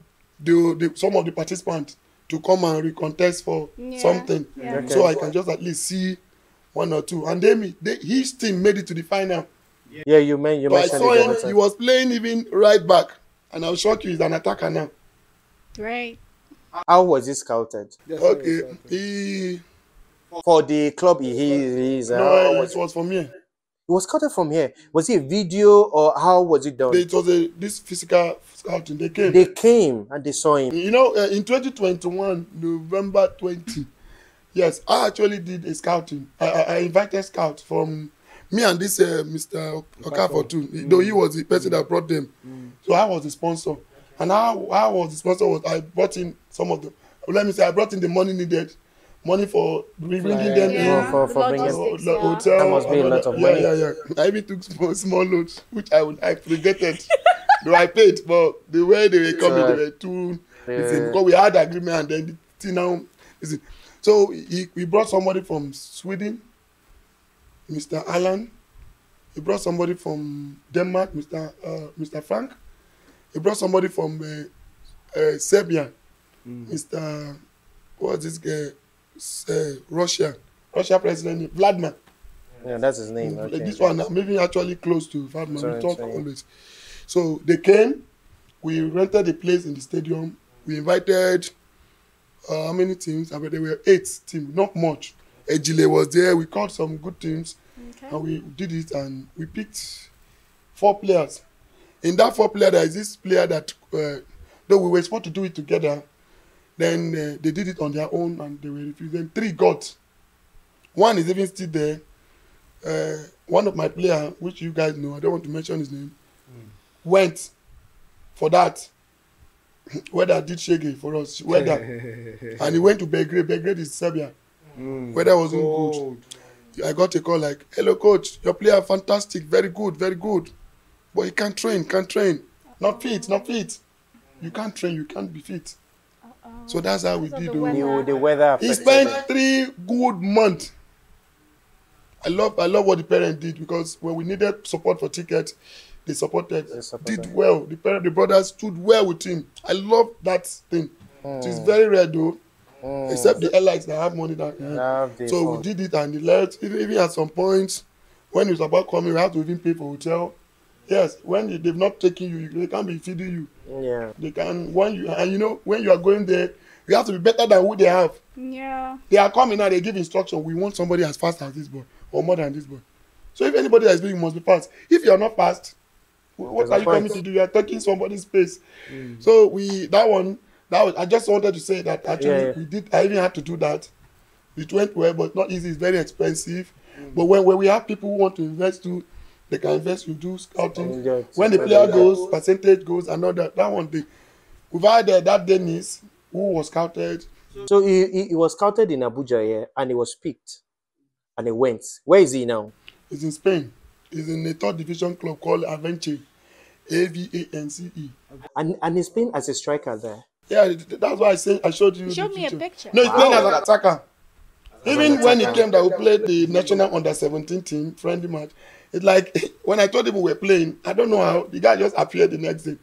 some of the participants to come and recontest for something, Yeah. so I can just at least see one or two. And his team made it to the final. Yeah, you mentioned But I saw it. him; he was playing even right back, and I'll shock you, he's an attacker now. Right. How was he scouted? Okay, he For the club he is. no, it was from here. He was scouted from here. Was it a video or how was it done? It was this physical scouting. They came. They came and they saw him. You know, in 2021, November 20, yes, I actually did a scouting. I invited scouts from me and this Mr. Okafor too, though he was the person that brought them. So I was the sponsor. And how I was the sponsor was I brought in some of the, let me say, I brought in the money needed, money for bringing them Yeah. in. For The bringing- logistics, The yeah. hotel. That must be a and lot all of that. money. Yeah. I even took small loans, which I regretted. Though I paid, but the way they were coming, they were too. Because we had agreement, and then the thing now. So we brought somebody from Sweden, Mr. Alan. He brought somebody from Denmark, Mr. Frank. He brought somebody from Serbia, Mr. What's this guy? Russia president Vladimir. Yeah, that's his name. Okay. This one, maybe actually close to Vladimir. Sorry, We talk sorry. always. So they came. We rented a place in the stadium. We invited how many teams? I mean, there were 8 teams, not much. Ejile was there. We called some good teams, Okay. and we did it. And we picked 4 players. In that 4 player, there is this player that, though we were supposed to do it together, then they did it on their own and they were refused. Then 3 got. 1 is even still there. One of my players, which you guys know, I don't want to mention his name, went for that. Weather did shaggy for us. Weather. And he went to Belgrade. Belgrade is Serbia. Weather wasn't good. I got a call like, hello coach, your player fantastic, very good, very good. But he can't train. Not fit, not fit. You can't train, you can't be fit. So that's how we did. The weather He affected spent 3 good months. I love what the parents did, because when we needed support for tickets, they supported. Did well. The brothers stood well with him. I love that thing. It is very rare though. Except the airlines that have money so we did it, and the left, even at some point when it was about coming, we have to even pay for hotel. Yes, when they've not taken you, they can't be feeding you. Yeah. They can, when you are going there, you have to be better than who they have. Yeah. They are coming now, they give instruction. We want somebody as fast as this boy or more than this boy. So if anybody that is doing, you must be fast. If you are not fast, what are you coming to do? You are taking somebody's space. So I just wanted to say that actually we did. I even had to do that. It went well, but not easy. It's very expensive. But when we have people who want to invest too, they can invest. You do scouting. When the player goes, percentage goes, and all that. That one day, we've had that Dennis who was scouted. So he was scouted in Abuja, and he was picked, and he went. Where is he now? He's in Spain. He's in a 3rd division club called Avance, Avance. And he's playing as a striker there. Yeah, that's why I showed you. You showed me a picture. No, he's playing as an attacker. Even when he came that we played the national under-17 team friendly match, it's like when I told him we were playing, I don't know how, the guy just appeared the next day.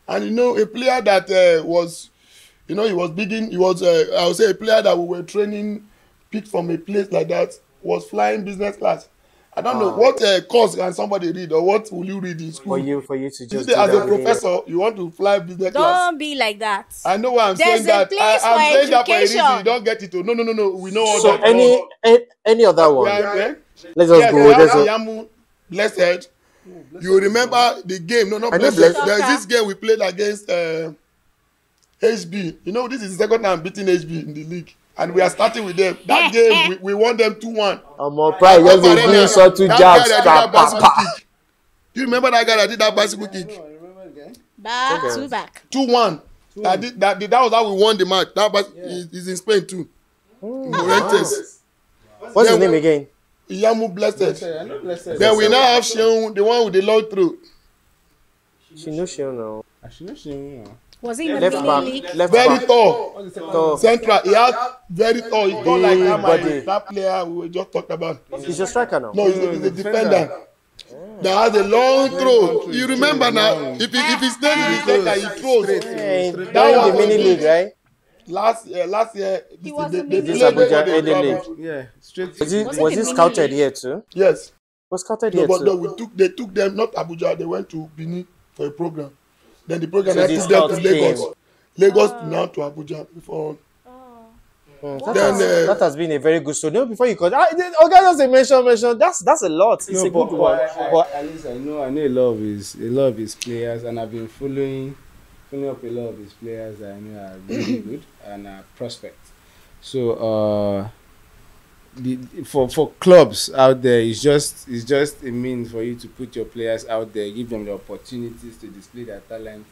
And a player that was, he was I would say a player that we were training, picked from a place like that, was flying business class. I don't know what course can somebody read, or what will you read in school? For you to just as a professor, you want to fly business class. Don't be like that. I know why I'm saying that. I'm saying that for a reason. You don't get it. No. We know all so that. any other one? Let's just go. Yamu, blessed. You remember the game? No, not blessed. There is this game we played against HB. This is the second time beating HB in the league. And we are starting with them. That game, we won them 2-1. More pride, just be doing short 2 jabs. Do you remember that guy that did that bicycle kick? I remember again. Back. 2-1. That was how we won the match. He's in Spain too. Morentes. What's his name again? Yamu Blessed. Then we now have Sheung, the one with the long throat. She knows Sheung now. She knows Sheung now. Was he in the mini league? Very tall. Central. He has very tall. He's tall like that player we just talked about. He's a striker now. No, he's a defender. That has a long throw. You remember now? If he stays in his leg, he throws. That was the mini league, right? Last year, He was in This mini Abuja league. early league. Yeah, straight. Was he scouted here too? Yes. Was scouted here too? No, they took them, not Abuja, they went to Benin for a program. Then the program So took them to Lagos. Lagos now to Abuja before. That has been a very good story. No, before you call, okay, just mention. That's a lot. It's a good one. But at least I know a lot of his players, and I've been following up a lot of his players that I know are really good and are prospects. So for clubs out there, it's just a means for you to put your players out there, give them the opportunities to display their talent.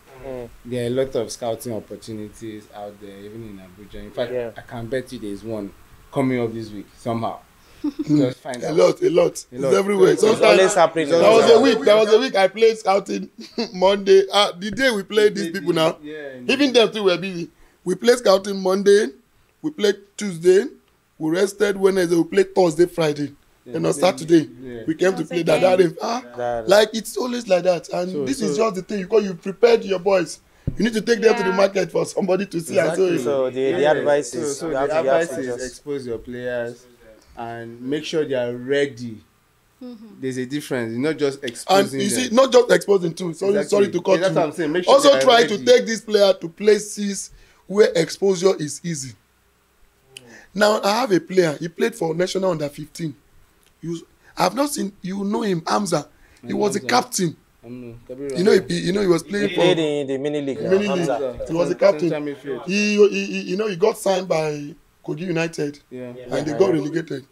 There are a lot of scouting opportunities out there, even in Abuja. In fact, I can bet you there's one coming up this week somehow. Just find out. A lot. It's everywhere. Always happening. There was a week I played scouting Monday. The day we played these people now, even them too were busy. We played scouting Monday, we played Tuesday, we rested Wednesday, we played Thursday, Friday. And on Saturday, we came to play that. Like, it's always like that. And this is just the thing, because you prepared your boys. You need to take them to the market for somebody to see. Exactly. So the advice is... So the advice is expose your players and make sure they are ready. There's a difference. You're not just exposing them. And you see, not just exposing too. Sorry to cut you. That's what I'm saying. Make sure also try to take this player to places where exposure is easy. Now, I have a player. He played for National Under 15. I have not seen, you know him, Hamza. He was a captain. He was playing for... played in the mini league. He was a captain. He got signed by Kogi United. And they got relegated.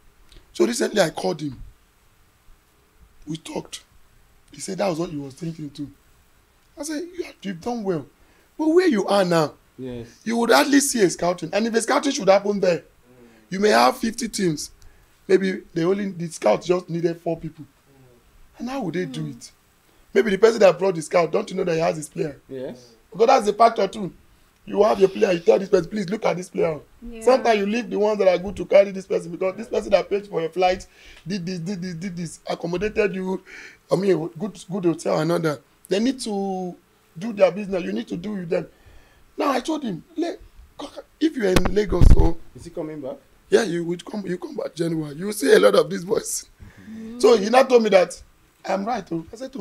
So recently I called him. We talked. He said that was what he was thinking too. I said, you've done well. But where you are now, you would hardly see a scouting. And if a scouting should happen there, you may have 50 teams. Maybe the scouts just needed 4 people. And how would they do it? Maybe the person that brought the scout, don't you know that he has his player? Yes. Because that's the factor too. You have your player, you tell this person, please look at this player. Yeah. Sometimes you leave the ones that are good to carry this person because this person that paid for your flight did this, accommodated you. I mean, good hotel and all that. They need to do their business. You need to do with them. Now I told him, if you're in Lagos, so Is he coming back? yeah, you come back January. You will see a lot of these boys. So he now told me that I'm right. Oh. I said,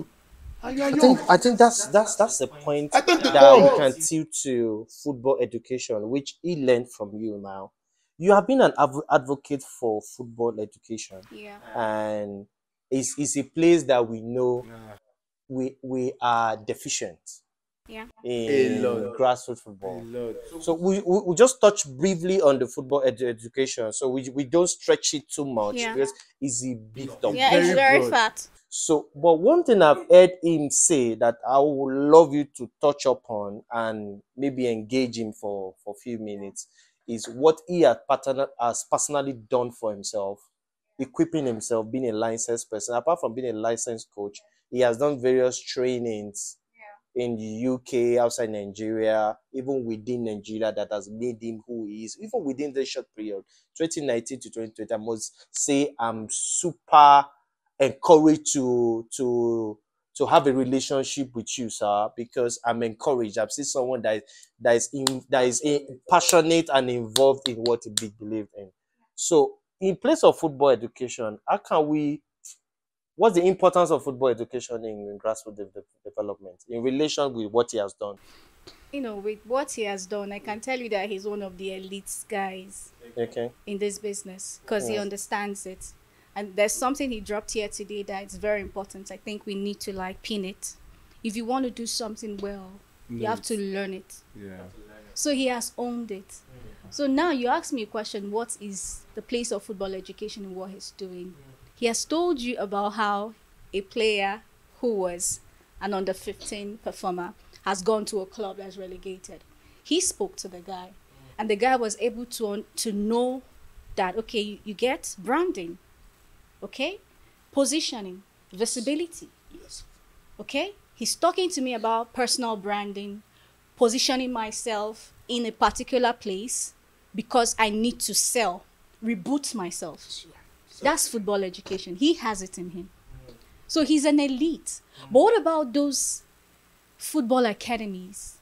and you are young. I think that's the point I think the that we point. can tilt to football education, which he learned from you now. You have been an advocate for football education, Yeah. and it's a place that we know we are deficient Yeah. in A lot. grassroots A football. lot. So we just touch briefly on the football education. So we don't stretch it too much Yeah. because it's a big topic. Yeah, it's Very very broad. fat. So, but one thing I've heard him say that I would love you to touch upon and maybe engage him for a few minutes is what he has personally done for himself, equipping himself, being a licensed person. Apart from being a licensed coach, he has done various trainings in the UK, outside Nigeria, even within Nigeria, that has made him who he is, even within the short period, 2019 to 2020. I must say I'm super encouraged to have a relationship with you, sir, because I'm encouraged. I've seen someone that is passionate and involved in what he believed in. So, in place of football education, how can we? What's the importance of football education in grassroots development in relation with what he has done? You know, with what he has done, I can tell you that he's one of the elite guys Okay. in this business because he understands it. And there's something he dropped here today that is very important. I think we need to like pin it. If you want to do something well, you have to learn it. Yeah. So he has owned it. So now you ask me a question, what is the place of football education in what he's doing? He has told you about how a player who was an under 15 performer has gone to a club that's relegated. He spoke to the guy, and the guy was able to know that, okay, you get branding, okay, positioning, visibility. Yes. Okay, he's talking to me about personal branding, positioning myself in a particular place because I need to sell, reboot myself. That's football education. He has it in him. So he's an elite. But what about those football academies?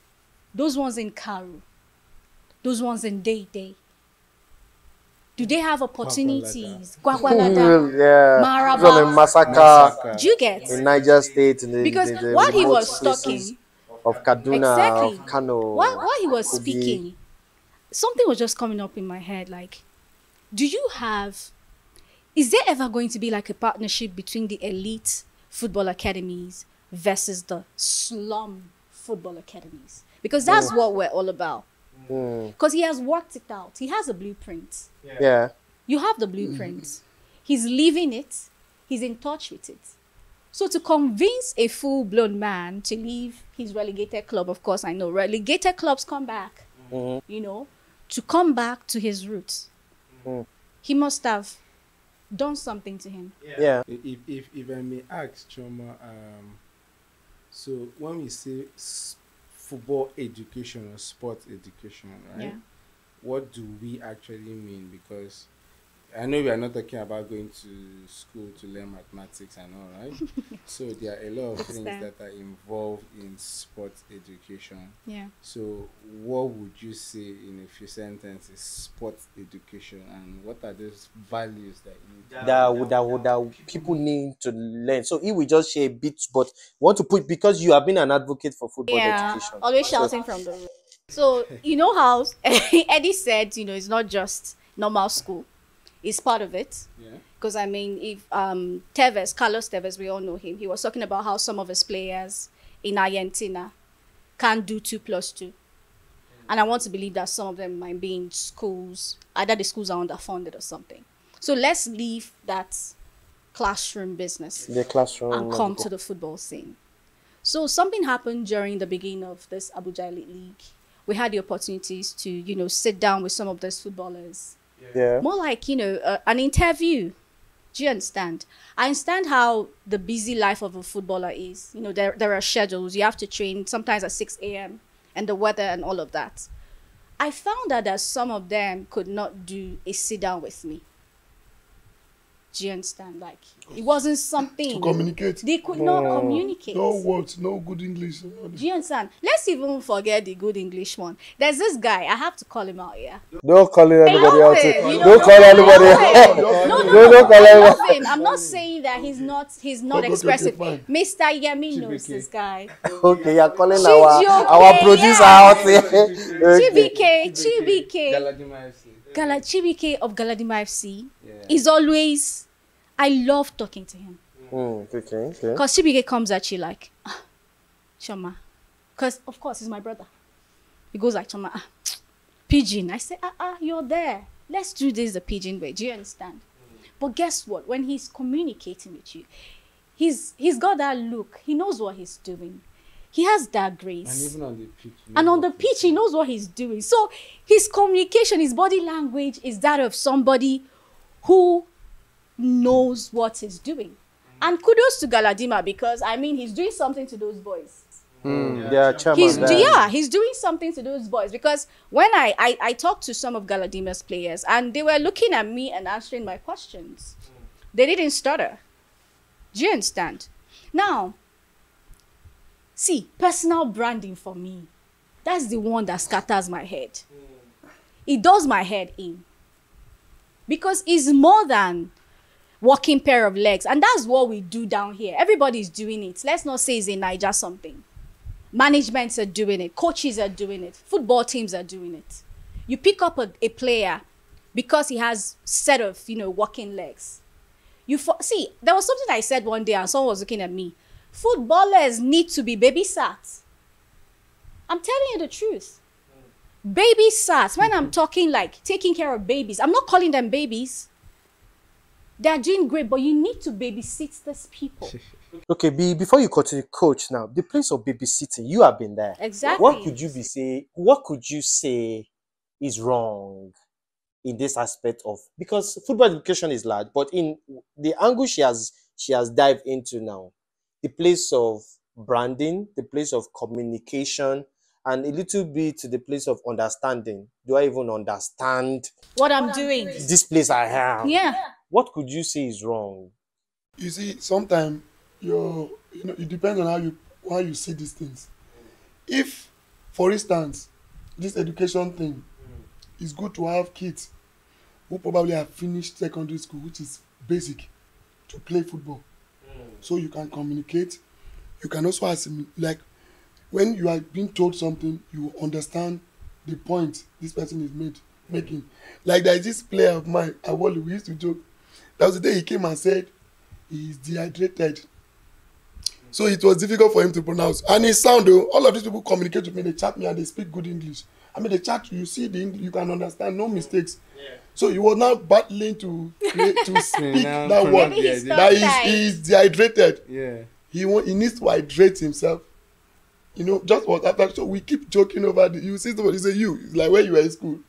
Those ones in Karu, those ones in Day Day. Do they have opportunities? Gwagwalada, Yeah. Maraba. Massacre Do you get? in Niger State, in Because the while he remote was places talking, of Kaduna, exactly, of Kano, while he was Kogi. speaking, something was just coming up in my head. Like, is there ever going to be like a partnership between the elite football academies versus the slum football academies? Because that's what we're all about. Because he has worked it out. He has a blueprint. Yeah. You have the blueprint. He's living it. He's in touch with it. So to convince a full-blown man to leave his relegated club, of course, I know relegated clubs come back, you know, to come back to his roots. He must have done something to him. Yeah. If I may ask, Choma, so when we say football education or sports education, right? Yeah. What do we actually mean? Because I know we are not talking about going to school to learn mathematics and all, right? So there are a lot of things that are involved in sports education. Yeah. So what would you say in a few sentences sports education, and what are those values That people need to learn. So he will just share a bit, but want to put, because you have been an advocate for football education. Always shouting from the room. So you know how Eddie said, you know, it's not just normal school. It's part of it. Yeah. Because I mean, if Carlos Tevez, we all know him. He was talking about how some of his players in Argentina can't do 2+2. And I want to believe that some of them might be in schools, either the schools are underfunded or something. So let's leave that classroom business The classroom and come to the football scene. So something happened during the beginning of this Abuja Elite League. We had the opportunities to, you know, sit down with some of those footballers. Yeah. More like, you know, an interview. Do you understand? I understand how the busy life of a footballer is. You know, there are schedules. You have to train sometimes at 6 a.m. and the weather and all of that. I found out that some of them could not do a sit down with me. Do you understand? Like, it wasn't something. To communicate. They could not communicate. No words, no good English. Do you understand? Let's even forget the good English one. There's this guy, I have to call him out, yeah. Don't call anybody else. You Don't call anybody else. No, I love him. I'm not saying that he's not expressive. Mr. Yemi knows this guy. Okay, you're calling Chijoke, our producer out here. Chibike. Galadima FC. Chibike of Galadima FC is always, I love talking to him. Okay. Because Chibike comes at you like, Choma. Because, of course, he's my brother. He goes like, Choma, Pidgin. I say, you're there. Let's do this the Pidgin way. Do you understand? But guess what? When he's communicating with you, he's got that look. He knows what he's doing. He has that grace. And even on the pitch. And on the pitch, he knows what he's doing. So his communication, his body language is that of somebody who knows what he's doing. And kudos to Galadima, because, I mean, he's doing something to those boys. He's doing something to those boys, because when I talked to some of Galadima's players and they were looking at me and answering my questions, they didn't stutter. Do you understand? Now, see, personal branding for me, that's the one that scatters my head. It does my head in, because it's more than walking pair of legs, and that's what we do down here. Everybody's doing it. Let's not say it's a Niger something. Managements are doing it. Coaches are doing it. Football teams are doing it. You pick up a player because he has set of, walking legs. See, there was something I said one day and someone was looking at me. Footballers need to be babysat. I'm telling you the truth. Babysat. When I'm talking like taking care of babies, I'm not calling them babies. They're doing great, but you need to babysit these people. Okay, before you continue, coach, now the place of babysitting, you have been there. Exactly. What could you say is wrong in this aspect of, because football education is large, but in the angle she has dived into now, the place of branding, the place of communication, and a little bit to the place of understanding. Do I even understand what I'm doing? This place I have. Yeah. What could you say is wrong? You see, sometimes it depends on how you see these things. If, for instance, this education thing is good to have kids who probably have finished secondary school, which is basic, to play football. So you can communicate. You can also assimilate. Like, when you are being told something, you understand the point this person is making. Like, there is this player of mine, Awoli, we used to joke. That was the day he came and said he is dehydrated. So it was difficult for him to pronounce. And his sound, though, all of these people communicate with me, they chat me and they speak good English. I mean, they chat, you see the English, you can understand, no mistakes. Yeah. So he was now battling to speak that word. That he is dehydrated. Yeah. He needs to hydrate himself. Just what after. So we keep joking over you see somebody say it's like when you were in school.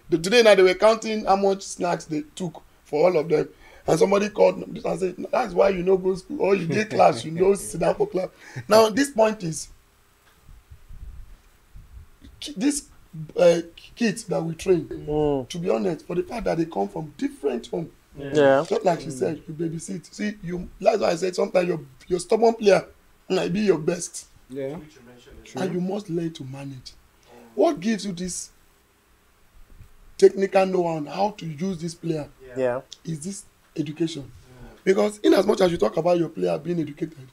Today now they were counting how much snacks they took for all of them. And somebody called and said, that's why you know go school, or you get class, sit down for class. Now, this point is, these kids that we train, to be honest, for the fact that they come from different homes, just like she said, you babysit. See, that's why I said sometimes your stubborn player might be your best. Yeah. And you must learn to manage. What gives you this technical know-how on how to use this player is this education. Because in as much as you talk about your player being educated,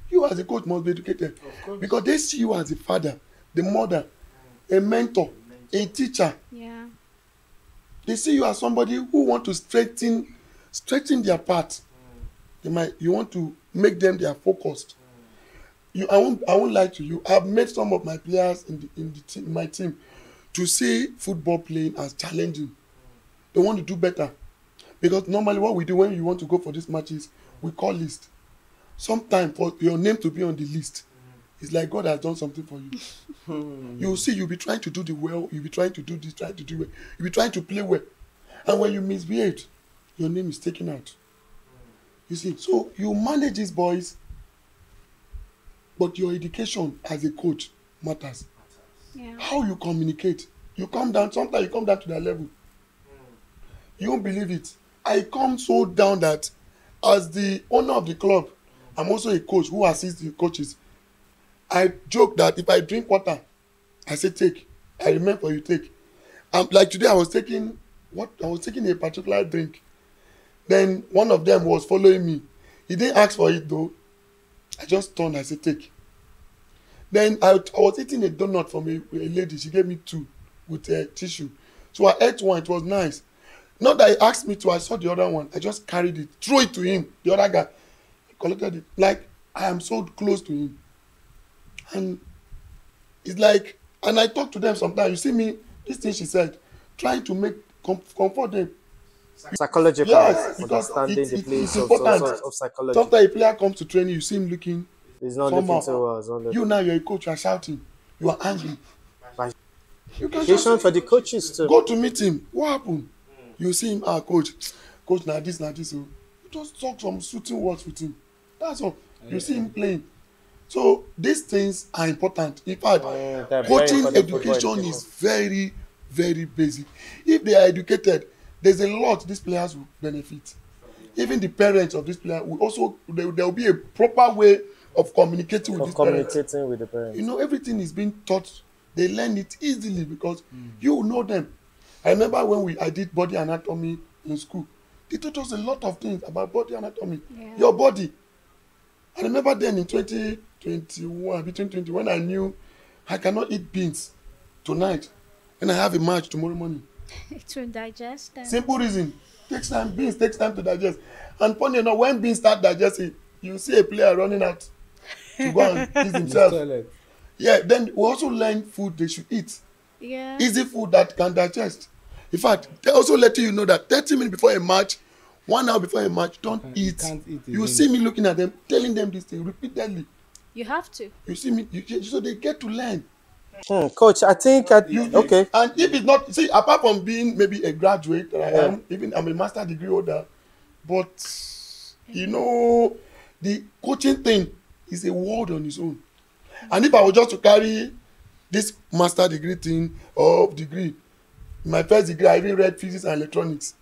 you as a coach must be educated. Because they see you as a father, the mother, a mentor, a teacher. Yeah. They see you as somebody who want to straighten their path. You want to make them their focused. I won't lie to you. I've made some of my players in my team to see football playing as challenging. They want to do better. Because normally what we do when you want to go for these matches, we call list. Sometimes for your name to be on the list, it's like God has done something for you. You will see you'll be trying to do the well, you'll be trying to do this, trying to do well, you'll be trying to play well. And when you misbehave, your name is taken out. You see, so you manage these boys, but your education as a coach matters. Yeah. How you communicate. You come down, sometimes you come down to their level. You won't believe it. I come so down that as the owner of the club, I'm also a coach who assists the coaches. I joke that if I drink water, I say take. I remember for you take. Like today I was taking a particular drink. Then one of them was following me. He didn't ask for it though. I just turned, I said take. Then I was eating a donut from a lady. She gave me 2 with a tissue. So I ate one, it was nice. Not that he asked me to, I saw the other one. I just carried it, threw it to him. The other guy, he collected it. Like, I am so close to him. And it's like, and I talk to them sometimes. You see me, this thing she said, trying to make comfort them. Psychological, Yes, because understanding the place it's important. of psychology. Sometimes a player comes to training, you see him looking He's not somehow. looking so well. It's not looking. You now, you're a coach, you're shouting, you are angry. You can Education just for the coaches too. go to meet him. What happened? You see him, coach, now this. So you just talk some soothing words with him. That's all. You see him playing. So these things are important. In fact, they're very coaching important for education is very, very basic. If they are educated, there's a lot these players will benefit. Even the parents of these players will also, there will be a proper way of communicating with these parents. With the parents. You know, everything is being taught. They learn it easily because you know them. I remember when I did body anatomy in school. They taught us a lot of things about body anatomy. Yeah. Your body. I remember then in 2021, between 20, when I knew I cannot eat beans tonight when I have a match tomorrow morning. It will digest them. Simple reason. Beans takes time to digest. And funny enough, when beans start digesting, you see a player running out to go and eat himself. Yeah, then we also learn food they should eat. Yeah. Easy food that can digest. In fact, they also let you know that 30 minutes before a match, 1 hour before a match, don't eat. You see me looking at them, telling them this thing repeatedly. You have to. You see me, so they get to learn. Coach, I think okay. And if it's not, see, apart from being maybe a graduate, I'm a master degree holder, but you know, the coaching thing is a world on its own. And if I was just to carry this master degree thing or degree, my first degree, I even read physics and electronics.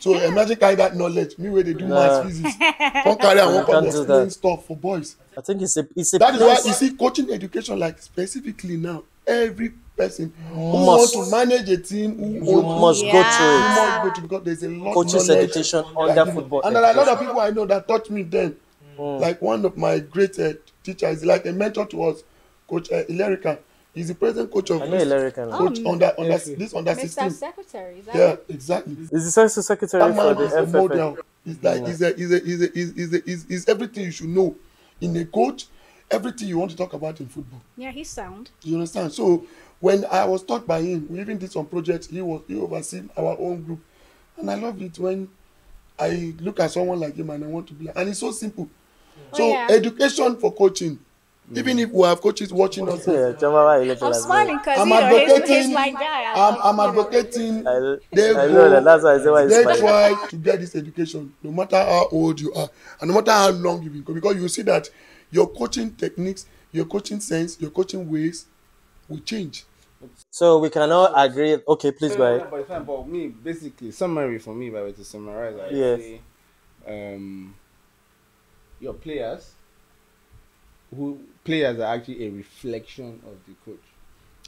So imagine carry that knowledge, me where they do maths, physics, don't carry and one explain stuff for boys. I think it's a That is why you see coaching education, like specifically now, every person who wants to manage a team, you must go through it. You must go to, because there's a lot Coaches of knowledge education under football. And there are a lot of people I know that taught me then. Like one of my great teachers, like a mentor to us, Coach Ilerica. He's the present coach of Coach under this under 16. Mr. Secretary, is that Yeah, exactly. Is the secretary That man for is a the model. It's like he's everything you should know in a coach, everything you want to talk about in football. Yeah, he's sound. You understand? So when I was taught by him, we even did some projects. He overseen our own group, and I loved it when I look at someone like him and I want to be like. And it's so simple. So education for coaching. Even if we have coaches watching us, I'm smiling because he's my guy. I'm advocating. They try to get this education, no matter how old you are, and no matter how long you've been, because you see that your coaching techniques, your coaching sense, your coaching ways will change. So we cannot agree. Okay, please go ahead. But it's fine. But me, basically, summary for me, if I were to summarize, I would say, your players are actually a reflection of the coach.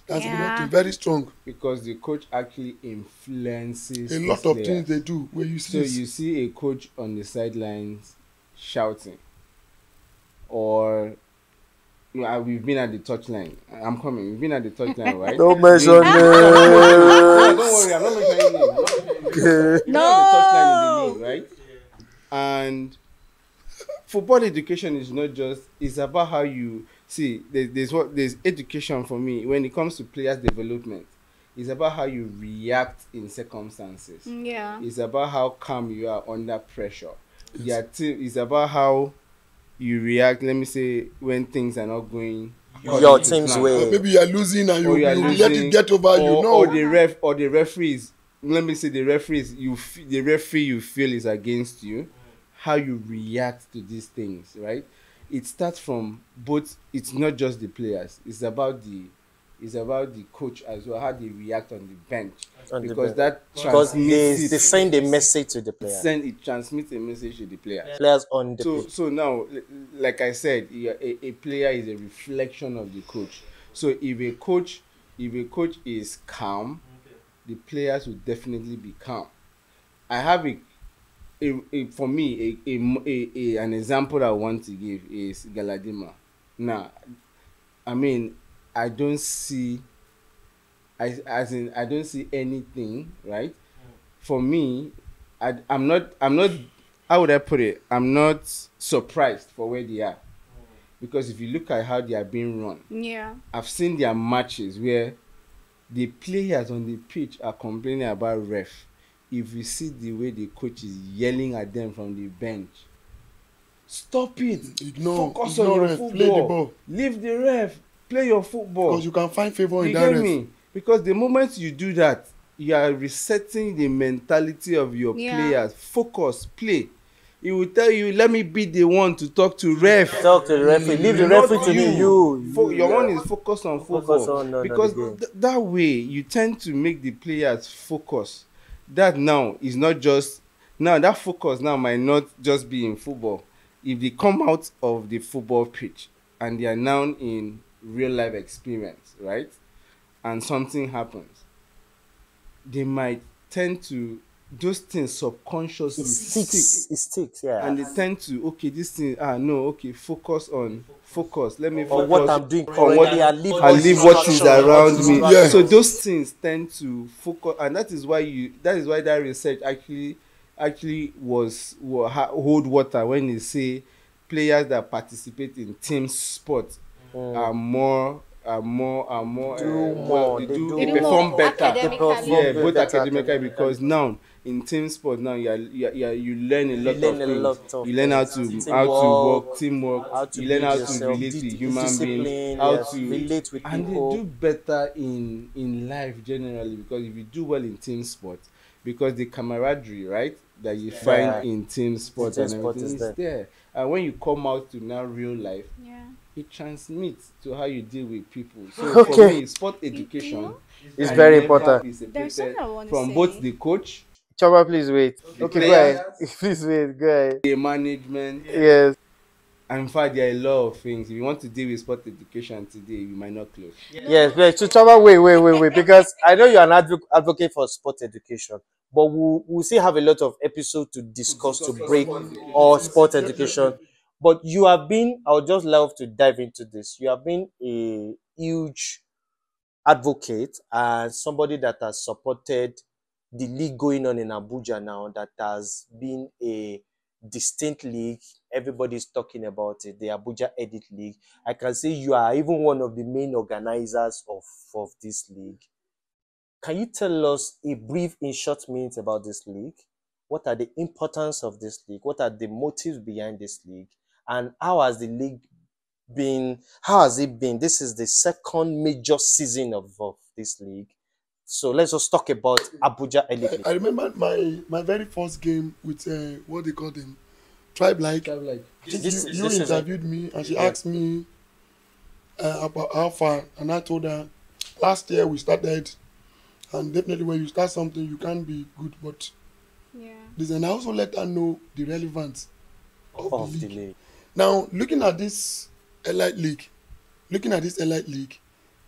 That's a very strong. Because the coach actually influences a lot of things they do. Where you see, so you see a coach on the sidelines shouting, or we've been at the touchline. I'm coming. We've been at the touchline, right? Don't mention names. Don't worry, I'm not mentioning names. No. At the touchline in the league, right? And football education is not just, it's about how you see. There's education for me when it comes to players development. It's about how you react in circumstances. Yeah. It's about how calm you are under pressure. It's about how you react, let me say, when things are not going your team's way. Maybe you are losing and you let it get over you. No. Or the referees. Let me say the referee you feel is against you. how you react to these things, right? It starts from both. It's not just the players. It's about the coach as well, how they react on the bench, On the because bench. that Because transmits they it. send a message to the player. It transmits a message to the players. Players on the So pitch. so now, like I said, a player is a reflection of the coach. So if a coach is calm, the players will definitely be calm. I have for me an example that I want to give is Galadima. Now, I mean, I don't see, I don't see anything, right? For me, I'm not, how would I put it? I'm not surprised for where they are, because if you look at how they are being run, Yeah. I've seen their matches where the players on the pitch are complaining about ref. If you see the way the coach is yelling at them from the bench, stop it. Ignore Focus on your ref, football. play the ball. Leave the ref. Play your football. Because you can find favor in You that get ref. me? Because the moment you do that, you are resetting the mentality of your players. Focus, play. He will tell you, let me be the one to talk to ref. Talk to the referee. Leave the Not referee to me. Your one is focused on football. On because the game. that way you tend to make the players focus. That now is not just, now that focus now might not just be in football. If they come out of the football pitch and they are now in real life experience, right, and something happens, they might tend to, those things subconsciously It sticks, yeah. and they tend to, okay, this thing, no, okay, focus. Let me on focus what I'm doing on what currently. I leave what is around me. Yeah. So those things tend to focus, and that is why that research actually hold water when they say players that participate in team sports are more Do well, more. they They do perform more better. academically. Yeah, both better academically, because now in team sport now you learn a lot of learn a things. lot of You learn how things. to work, teamwork. how to You learn build how yourself, to relate to human discipline, beings, how yes, to relate with and people. they do better in life generally, because if you do well in team sport, because the camaraderie, right, that you find in team sport Team and sport everything is is there. And when you come out to now real life, Yeah. it transmits to how you deal with people. So Okay. for me, sport education It's can very never important. be There's separated something I want to from say. both the coach, Chaba, please wait. the Okay, go players, ahead. Please wait. Go ahead. the management. Yes. And in fact, there are a lot of things. If you want to deal with sport education today, we might not close. Yes, but to Chaba, wait, because I know you're an advocate for sport education, but we'll still have a lot of episodes to discuss to break or sport education. But you have been, I would just love to dive into this. You have been a huge advocate and somebody that has supported the league going on in Abuja now, that has been a distinct league. Everybody's talking about it, the Abuja Edit League. I can say you are even one of the main organizers of this league. Can you tell us a brief, in short minutes about this league? What are the importance of this league? What are the motives behind this league? And how has the league been? How has it been? This is the second major season of this league. So let's just talk about Abuja Elite League. I remember my very first game with what they call them, Tribe Like. This You interviewed me and she asked me about how far, and I told her last year we started, and definitely when you start something you can't be good, but Yeah. and I also let her know the relevance of the the league. league. Now looking at this elite league,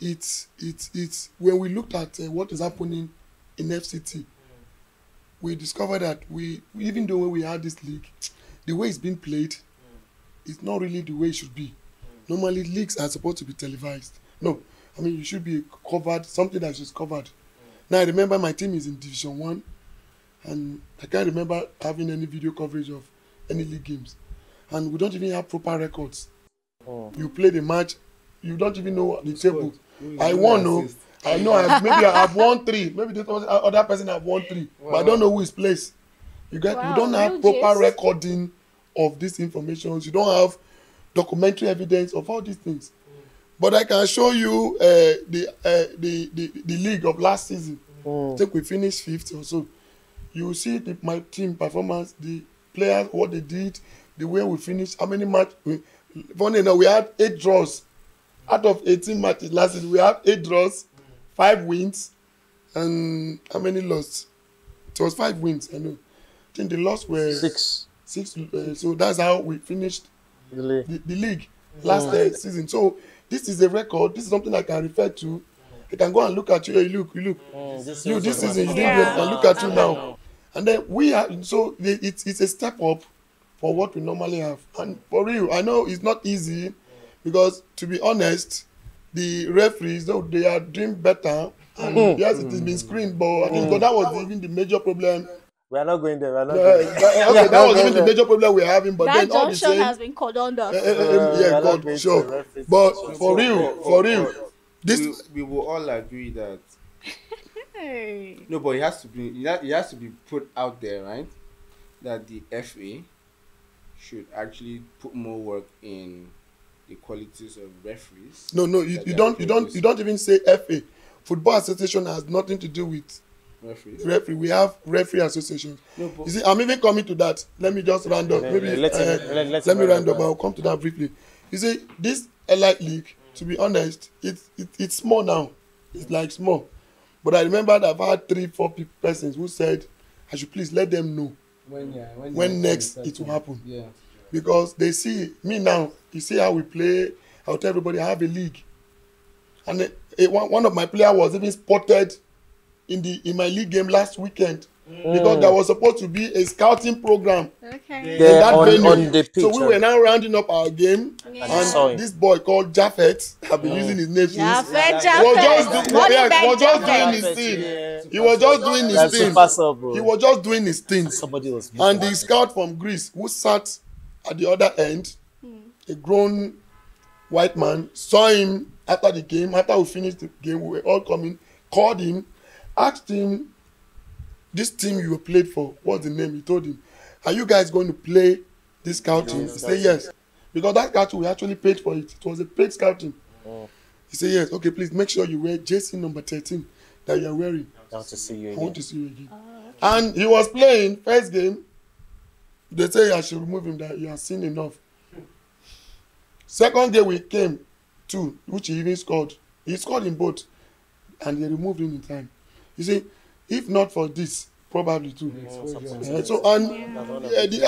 it's when we looked at what is happening in FCT, we discovered that even though when we had this league, the way it's being played, it's not really the way it should be. Normally leagues are supposed to be televised. No, I mean you should be covered, something that is covered. Now I remember my team is in Division 1, and I can't remember having any video coverage of any league games, and we don't even have proper records. You play the match, you don't even know the table. I won, no. I know maybe I have won 3. Maybe this other person have won 3, but I don't know who is placed. You get, Wow, we don't have real proper gist. recording of these information. You don't have documentary evidence of all these things. But I can show you the league of last season. I think we finished 5th or so. You will see my team performance. The players, what they did, the way we finished, how many matches. Funny enough, we had 8 draws. Out of 18 matches last season, we have 8 draws, 5 wins, and how many lost? It was 5 wins, I know. I think the loss were 6. So that's how we finished the league last season. So this is a record. This is something I can refer to. I can go and look at you. Hey, look. This season you did well, and look at you now. And then we have, so it's a step up for what we normally have. And for real, I know it's not easy because, to be honest, the referees, though they are doing better. And yes, it has been screened, but I think that was even the major problem. We are not going there. Okay, that was even the major problem we're having. But that then all the junction same, has been cordoned off. yeah, God, sure. But for real, this we will all agree that Hey. no, but it has to be put out there, right? That the FA should actually put more work in the qualities of referees. No, you don't even say FA. Football Association has nothing to do with Referees. referee. We have referee associations. No, but You see, I'm even coming to that. Let me just round up. Maybe let's let me round up. I'll come to that briefly. You see, this elite league, to be honest, it's small now. It's like small. But I remember that I've had 3-4 persons who said I should please let them know when next it will happen. Yeah. Because they see me now. You see how we play. I'll tell everybody I have a league. And one of my players was even spotted in my league game last weekend because there was supposed to be a scouting program Okay. in that venue. on the pitch, so we were now rounding up our game, saw him. and this boy called Japheth, I've been using his name since. Japheth. Was just doing his thing. He was just doing his That's thing. super sub, bro. He was just doing his thing. Somebody was And the scout from Greece who sat at the other end, a grown white man, saw him after the game. After we finished the game, we were all coming, called him, asked him, this team you played for, what's the name? He told him, are you guys going to play this scouting? He said yes. Because that scouting, we actually paid for it. It was a paid scouting. He said yes. Okay, please make sure you wear jersey number 13 that you are wearing. I want to see you I again. want to see you again. And he was playing first game. They say I should remove him, that he has seen enough. Second game we came to, which he even scored. He scored in both, and they removed him in time. You see, if not for this, probably too. The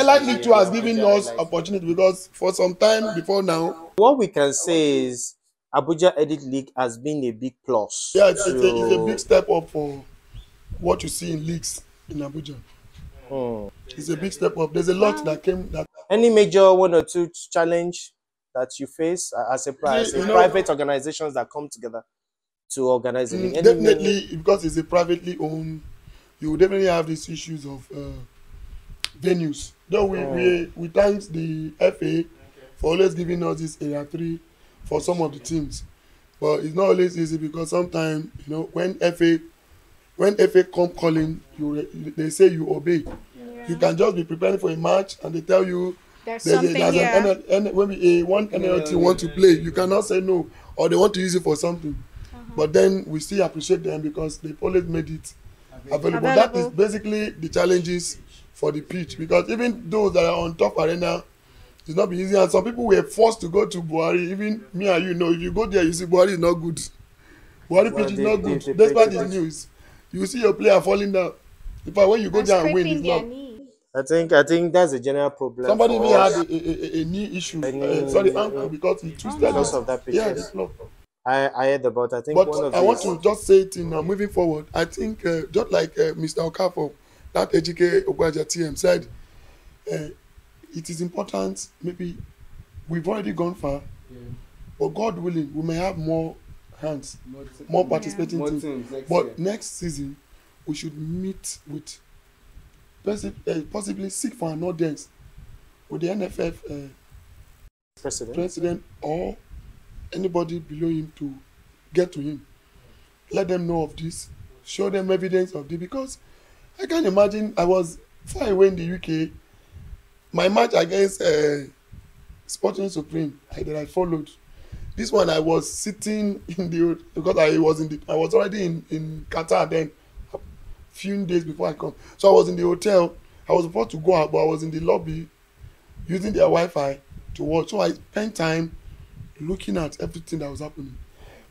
Elite League 2 has given us opportunity because for some time before now, What we can say is Abuja Elite League has been a big plus. yeah, it's a big step up for what you see in leagues in Abuja. It's a big step up. There's a lot that came. Any major 1 or 2 challenge that you face as a private organizations that come together to organize a league? Definitely, because it's a privately owned, you will definitely have these issues of venues. Though we thank the FA for always giving us this area 3 for some of the teams, but it's not always easy because sometimes when FA come calling, they say you obey. You can just be preparing for a match and they tell you There's something here. One NLT want to play, you cannot say no, or they want to use it for something. But then we still appreciate them because they've always made it available. That is basically the challenges for the pitch, because even those that are on top arena, it's not be easy, and some people were forced to go to Buhari. Even me and if you go there, you see Buhari is not good. Buhari pitch is not good. Despite his news, you see your player falling down. In fact, when you go there and win, it's not. I think that's a general problem. Somebody may had a knee issue, ankle, because he twisted because of that picture. Yeah, this block. I heard about. I think But one of I want to just say it now. Moving forward, I think just like Mr. Okafor, that Ejike Ogwaja TM said, it is important. Maybe we've already gone far, but God willing, we may have more hands, more participating teams. But next season, we should meet with possibly seek for an audience with the NFF president or anybody below him to get to him. Let them know of this. Show them evidence of this, because I can't imagine. I was far away in the UK. My match against Sporting Supreme that I followed. This one I was sitting in the, because I was already in Qatar then, a few days before I come. So I was in the hotel I was supposed to go out, but I was in the lobby using their Wi-Fi to watch. So I spent time looking at everything that was happening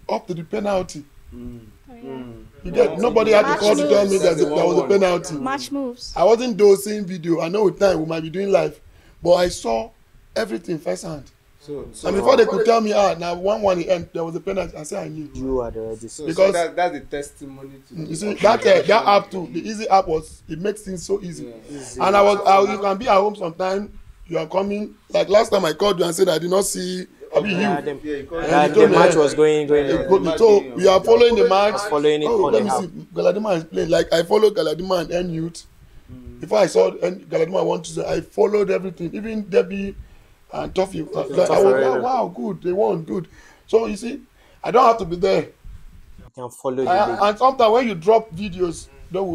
up to the penalty. You get, nobody had to call to tell me that there was a penalty. Match moves. I wasn't though seeing video. I know with time we might be doing live, but I saw everything firsthand. So And before they could tell me, now 1-1 the end, there was a penalty. I said I knew. You are already. Because that's the testimony to you see that app too. The easy app it makes things so easy. Yeah. And you can be at home sometime. You are coming. Like last time I called you and said I did not see. The match was going. So we are following the match. Following it on let the me app. see. Galadima is playing. Like I followed Galadima and N Youth. Before I saw Galadima want to say, I followed everything. Even Debbie and Toffee. Like, I was like, wow, good. They won, good. So you see, I don't have to be there. You can follow the league. And sometimes when you drop videos,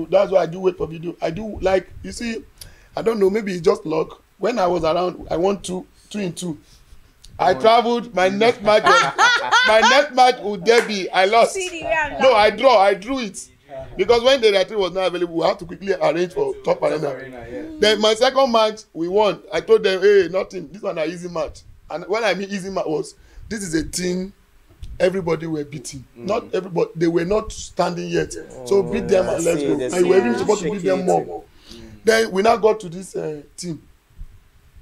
that's why I do wait for video. I do like, you see, I don't know, maybe it's just luck. When I was around, I won 2-2. I traveled. My next match with Debbie, I lost. No, I drew it. Because when the referee was not available, we had to quickly arrange for top arena. Then my second match, we won. I told them, hey, nothing. This one an easy match. And when I mean easy match was, this is a team everybody were beating. Not everybody, they were not standing yet. So beat them and let's go. And we were even supposed to beat them more. Then we now got to this team,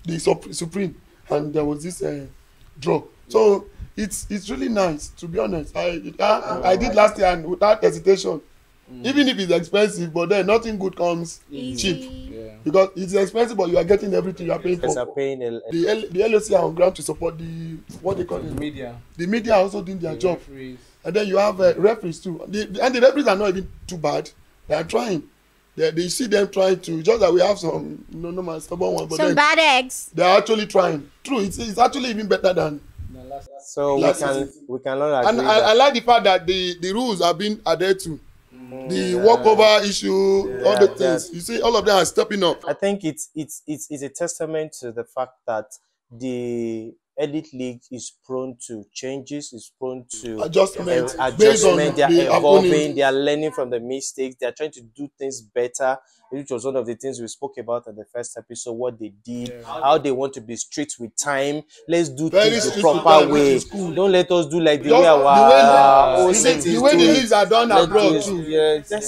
the Supreme, and there was this draw. So it's really nice, to be honest. I did last year and without hesitation. Even if it's expensive, but then nothing good comes cheap. Yeah. Because it's expensive, but you are getting everything you are paying for. The LOC are on ground to support the, what they call it? Media. The media are also doing their job. Referees. And then you have referees too. And the referees are not even too bad. They are trying. They see them trying to, just that we have some, my stubborn one. But some bad eggs. They are actually trying. True, it's actually even better than. So we can learn. And I like the fact that the rules are being adhered to. The walkover issue, all the things. You see, all of them are stepping up. I think it's a testament to the fact that the elite league is prone to changes, is prone to adjustment. They are evolving, they are learning from the mistakes, they are trying to do things better, which was one of the things we spoke about in the first episode, what they did, how they want to be strict with time. Let's do things the proper way. Don't let us do like the way the way the leagues are done abroad too.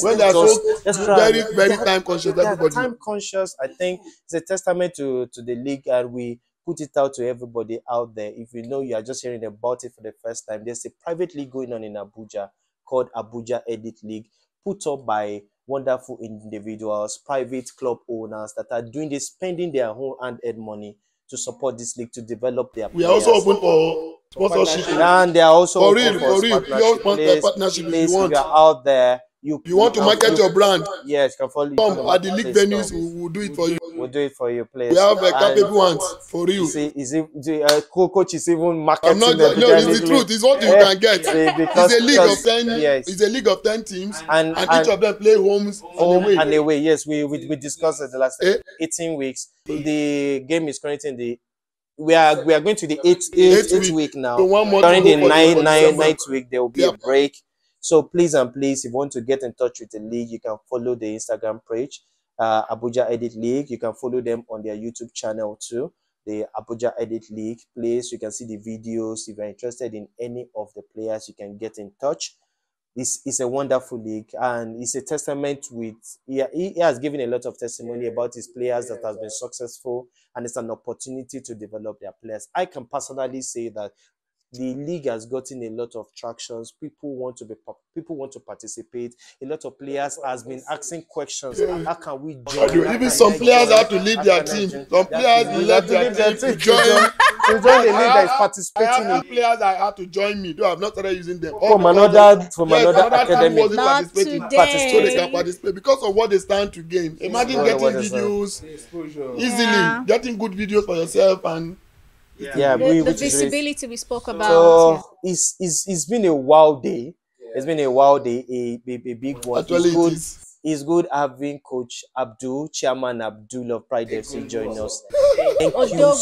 When they are so very, very time conscious, everybody. Time conscious, I think it's a testament to the league, and we put it out to everybody out there. If you know you are just hearing about it for the first time, there's a private league going on in Abuja called Abuja Elite League, put up by wonderful individuals, private club owners that are doing this, spending their own hand-earned money to support this league, to develop their players. We are also open for sponsorship. And they are also for open real, pure partnership. If you want. You are out there. You want to market your brand? Yes, you can follow. Come at the league venues, we will do it for you. We'll do it for you, please. We have capable ones for you. Coach is even marketing. No, it's the truth. It's what you can get. It's a league of 10. Yes. It's a league of 10 teams, and each of them play home and away. Yes, we discussed it the last 18 weeks. The game is currently in the. We are going to the eighth week now. During the ninth week, there will be a break. So please, if you want to get in touch with the league, you can follow the Instagram page, Abuja Edit League. You can follow them on their YouTube channel too, the Abuja Edit League. Please, you can see the videos. If you're interested in any of the players, you can get in touch. This is a wonderful league, and it's a testament with, he has given a lot of testimony about his players that has been successful, and it's an opportunity to develop their players. I can personally say that the league has gotten a lot of tractions. People want to participate. A lot of players has been asking questions. How can we join? Even some players have to leave their team. Some players left their team to join the league that is participating. I have players that have to join me. Though I've not started using them. From another academy. So they can participate because of what they stand to gain. Imagine getting videos easily, getting good videos for yourself and. The visibility we spoke about. So it's been a wild day. It's been a wild day, a big one. Actually, it's good having Coach Abdul, Chairman Abdul of Pride FC join us. Thank you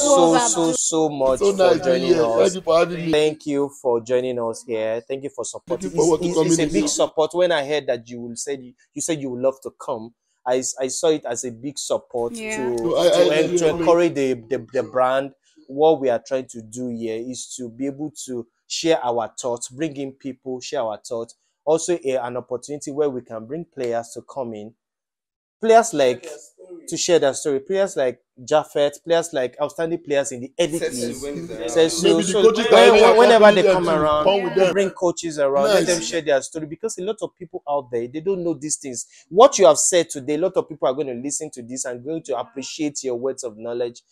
so much for joining us. Thank you for having me. Thank you for joining us here. Thank you for supporting. It's a big support. When I heard that you said you would love to come, I saw it as a big support Yeah. to encourage the brand. What we are trying to do here is to be able to share our thoughts, bring in people, share our thoughts. Also, an opportunity where we can bring players to come in, players like to share their story, players like Jaffet, players like outstanding players in the elite league. Maybe the coaches can Whenever they accompany come them to around, come with them. bring coaches around, let them Nice. share their story, because a lot of people out there, they don't know these things. What you have said today, a lot of people are going to listen to this and going to appreciate your words of knowledge,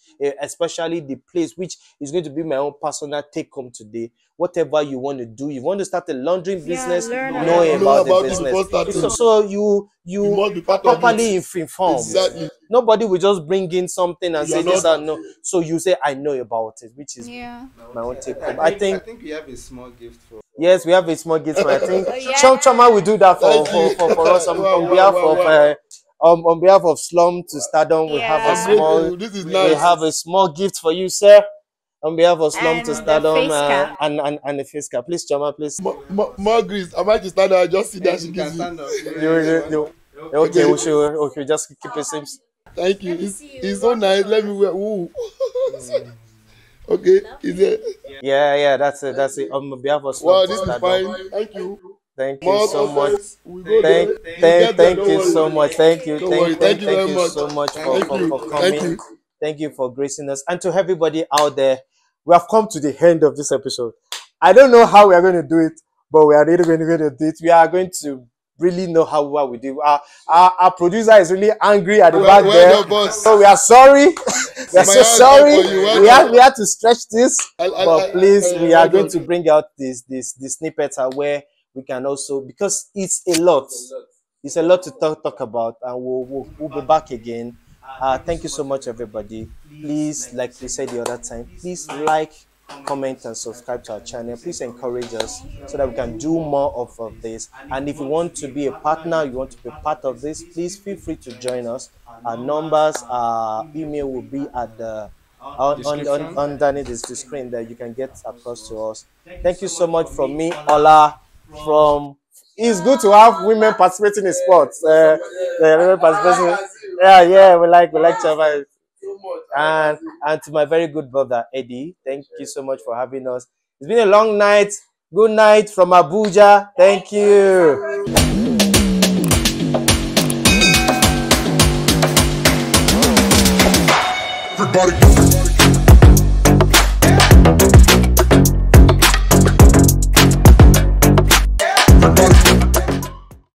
especially the place, which is going to be my own personal take home today. Whatever you want to do, you want to start a laundering business, learn know about about the it business. before starting. So you must be part of properly it. informed. Exactly. Nobody will just bring in something and You say are this not- and no. So you say I know about it, which is Yeah. my own take home. I think we have a small gift for. Yes, we have a small gift. I think Yeah. Chama will do that Thank you. for us on, Wow, on behalf wow, of wow. on behalf of Slum to Stardom. We have a Yeah. small This is we nice. have a small gift for you, sir. On behalf of Slum And to the Stardom face cap. and the face cap. Please, Chama, please. More grease. I might just stand there and just see that she You can gives you. stand up. Okay, we just keep it same. Thank you. It's so nice. Let me wear. Ooh. Okay. Is it? Yeah, that's it. On behalf of Slum Wow, to this is Stardom. fine. Thank you. Thank you More so much. conference. We go there. We'll get there, Thank don't you worry. so much. Thank you. Don't worry. Thank you very much. So much Thank you. for Thank coming. you. Thank you for gracing us. And to everybody out there, we have come to the end of this episode. I don't know how we are going to do it, but we are really going to do it. We are going to really know how well we do. Our producer is really angry at the back Well there. done, boss. So we are sorry. We are My so hands sorry. up for you. Well We had to stretch this. But please, we are well going done. to bring out this snippets where we can also, because it's a lot. It's a lot to talk about, and we'll be back again. Thank you so much, everybody. Please, like we said the other time, please like, comment, and subscribe to our channel. Please encourage us so that we can do more of this. And if you want to be a partner, you want to be part of this, please feel free to join us. Our numbers, our email will be at the underneath the screen that you can get across to us. Thank you so much from me, Ola. It's good to have women participating in sports. Women participating. Yeah, we like Chava. And to my very good brother Eddie, thank you so much for having us. It's been a long night. Good night from Abuja. Thank you. Everybody.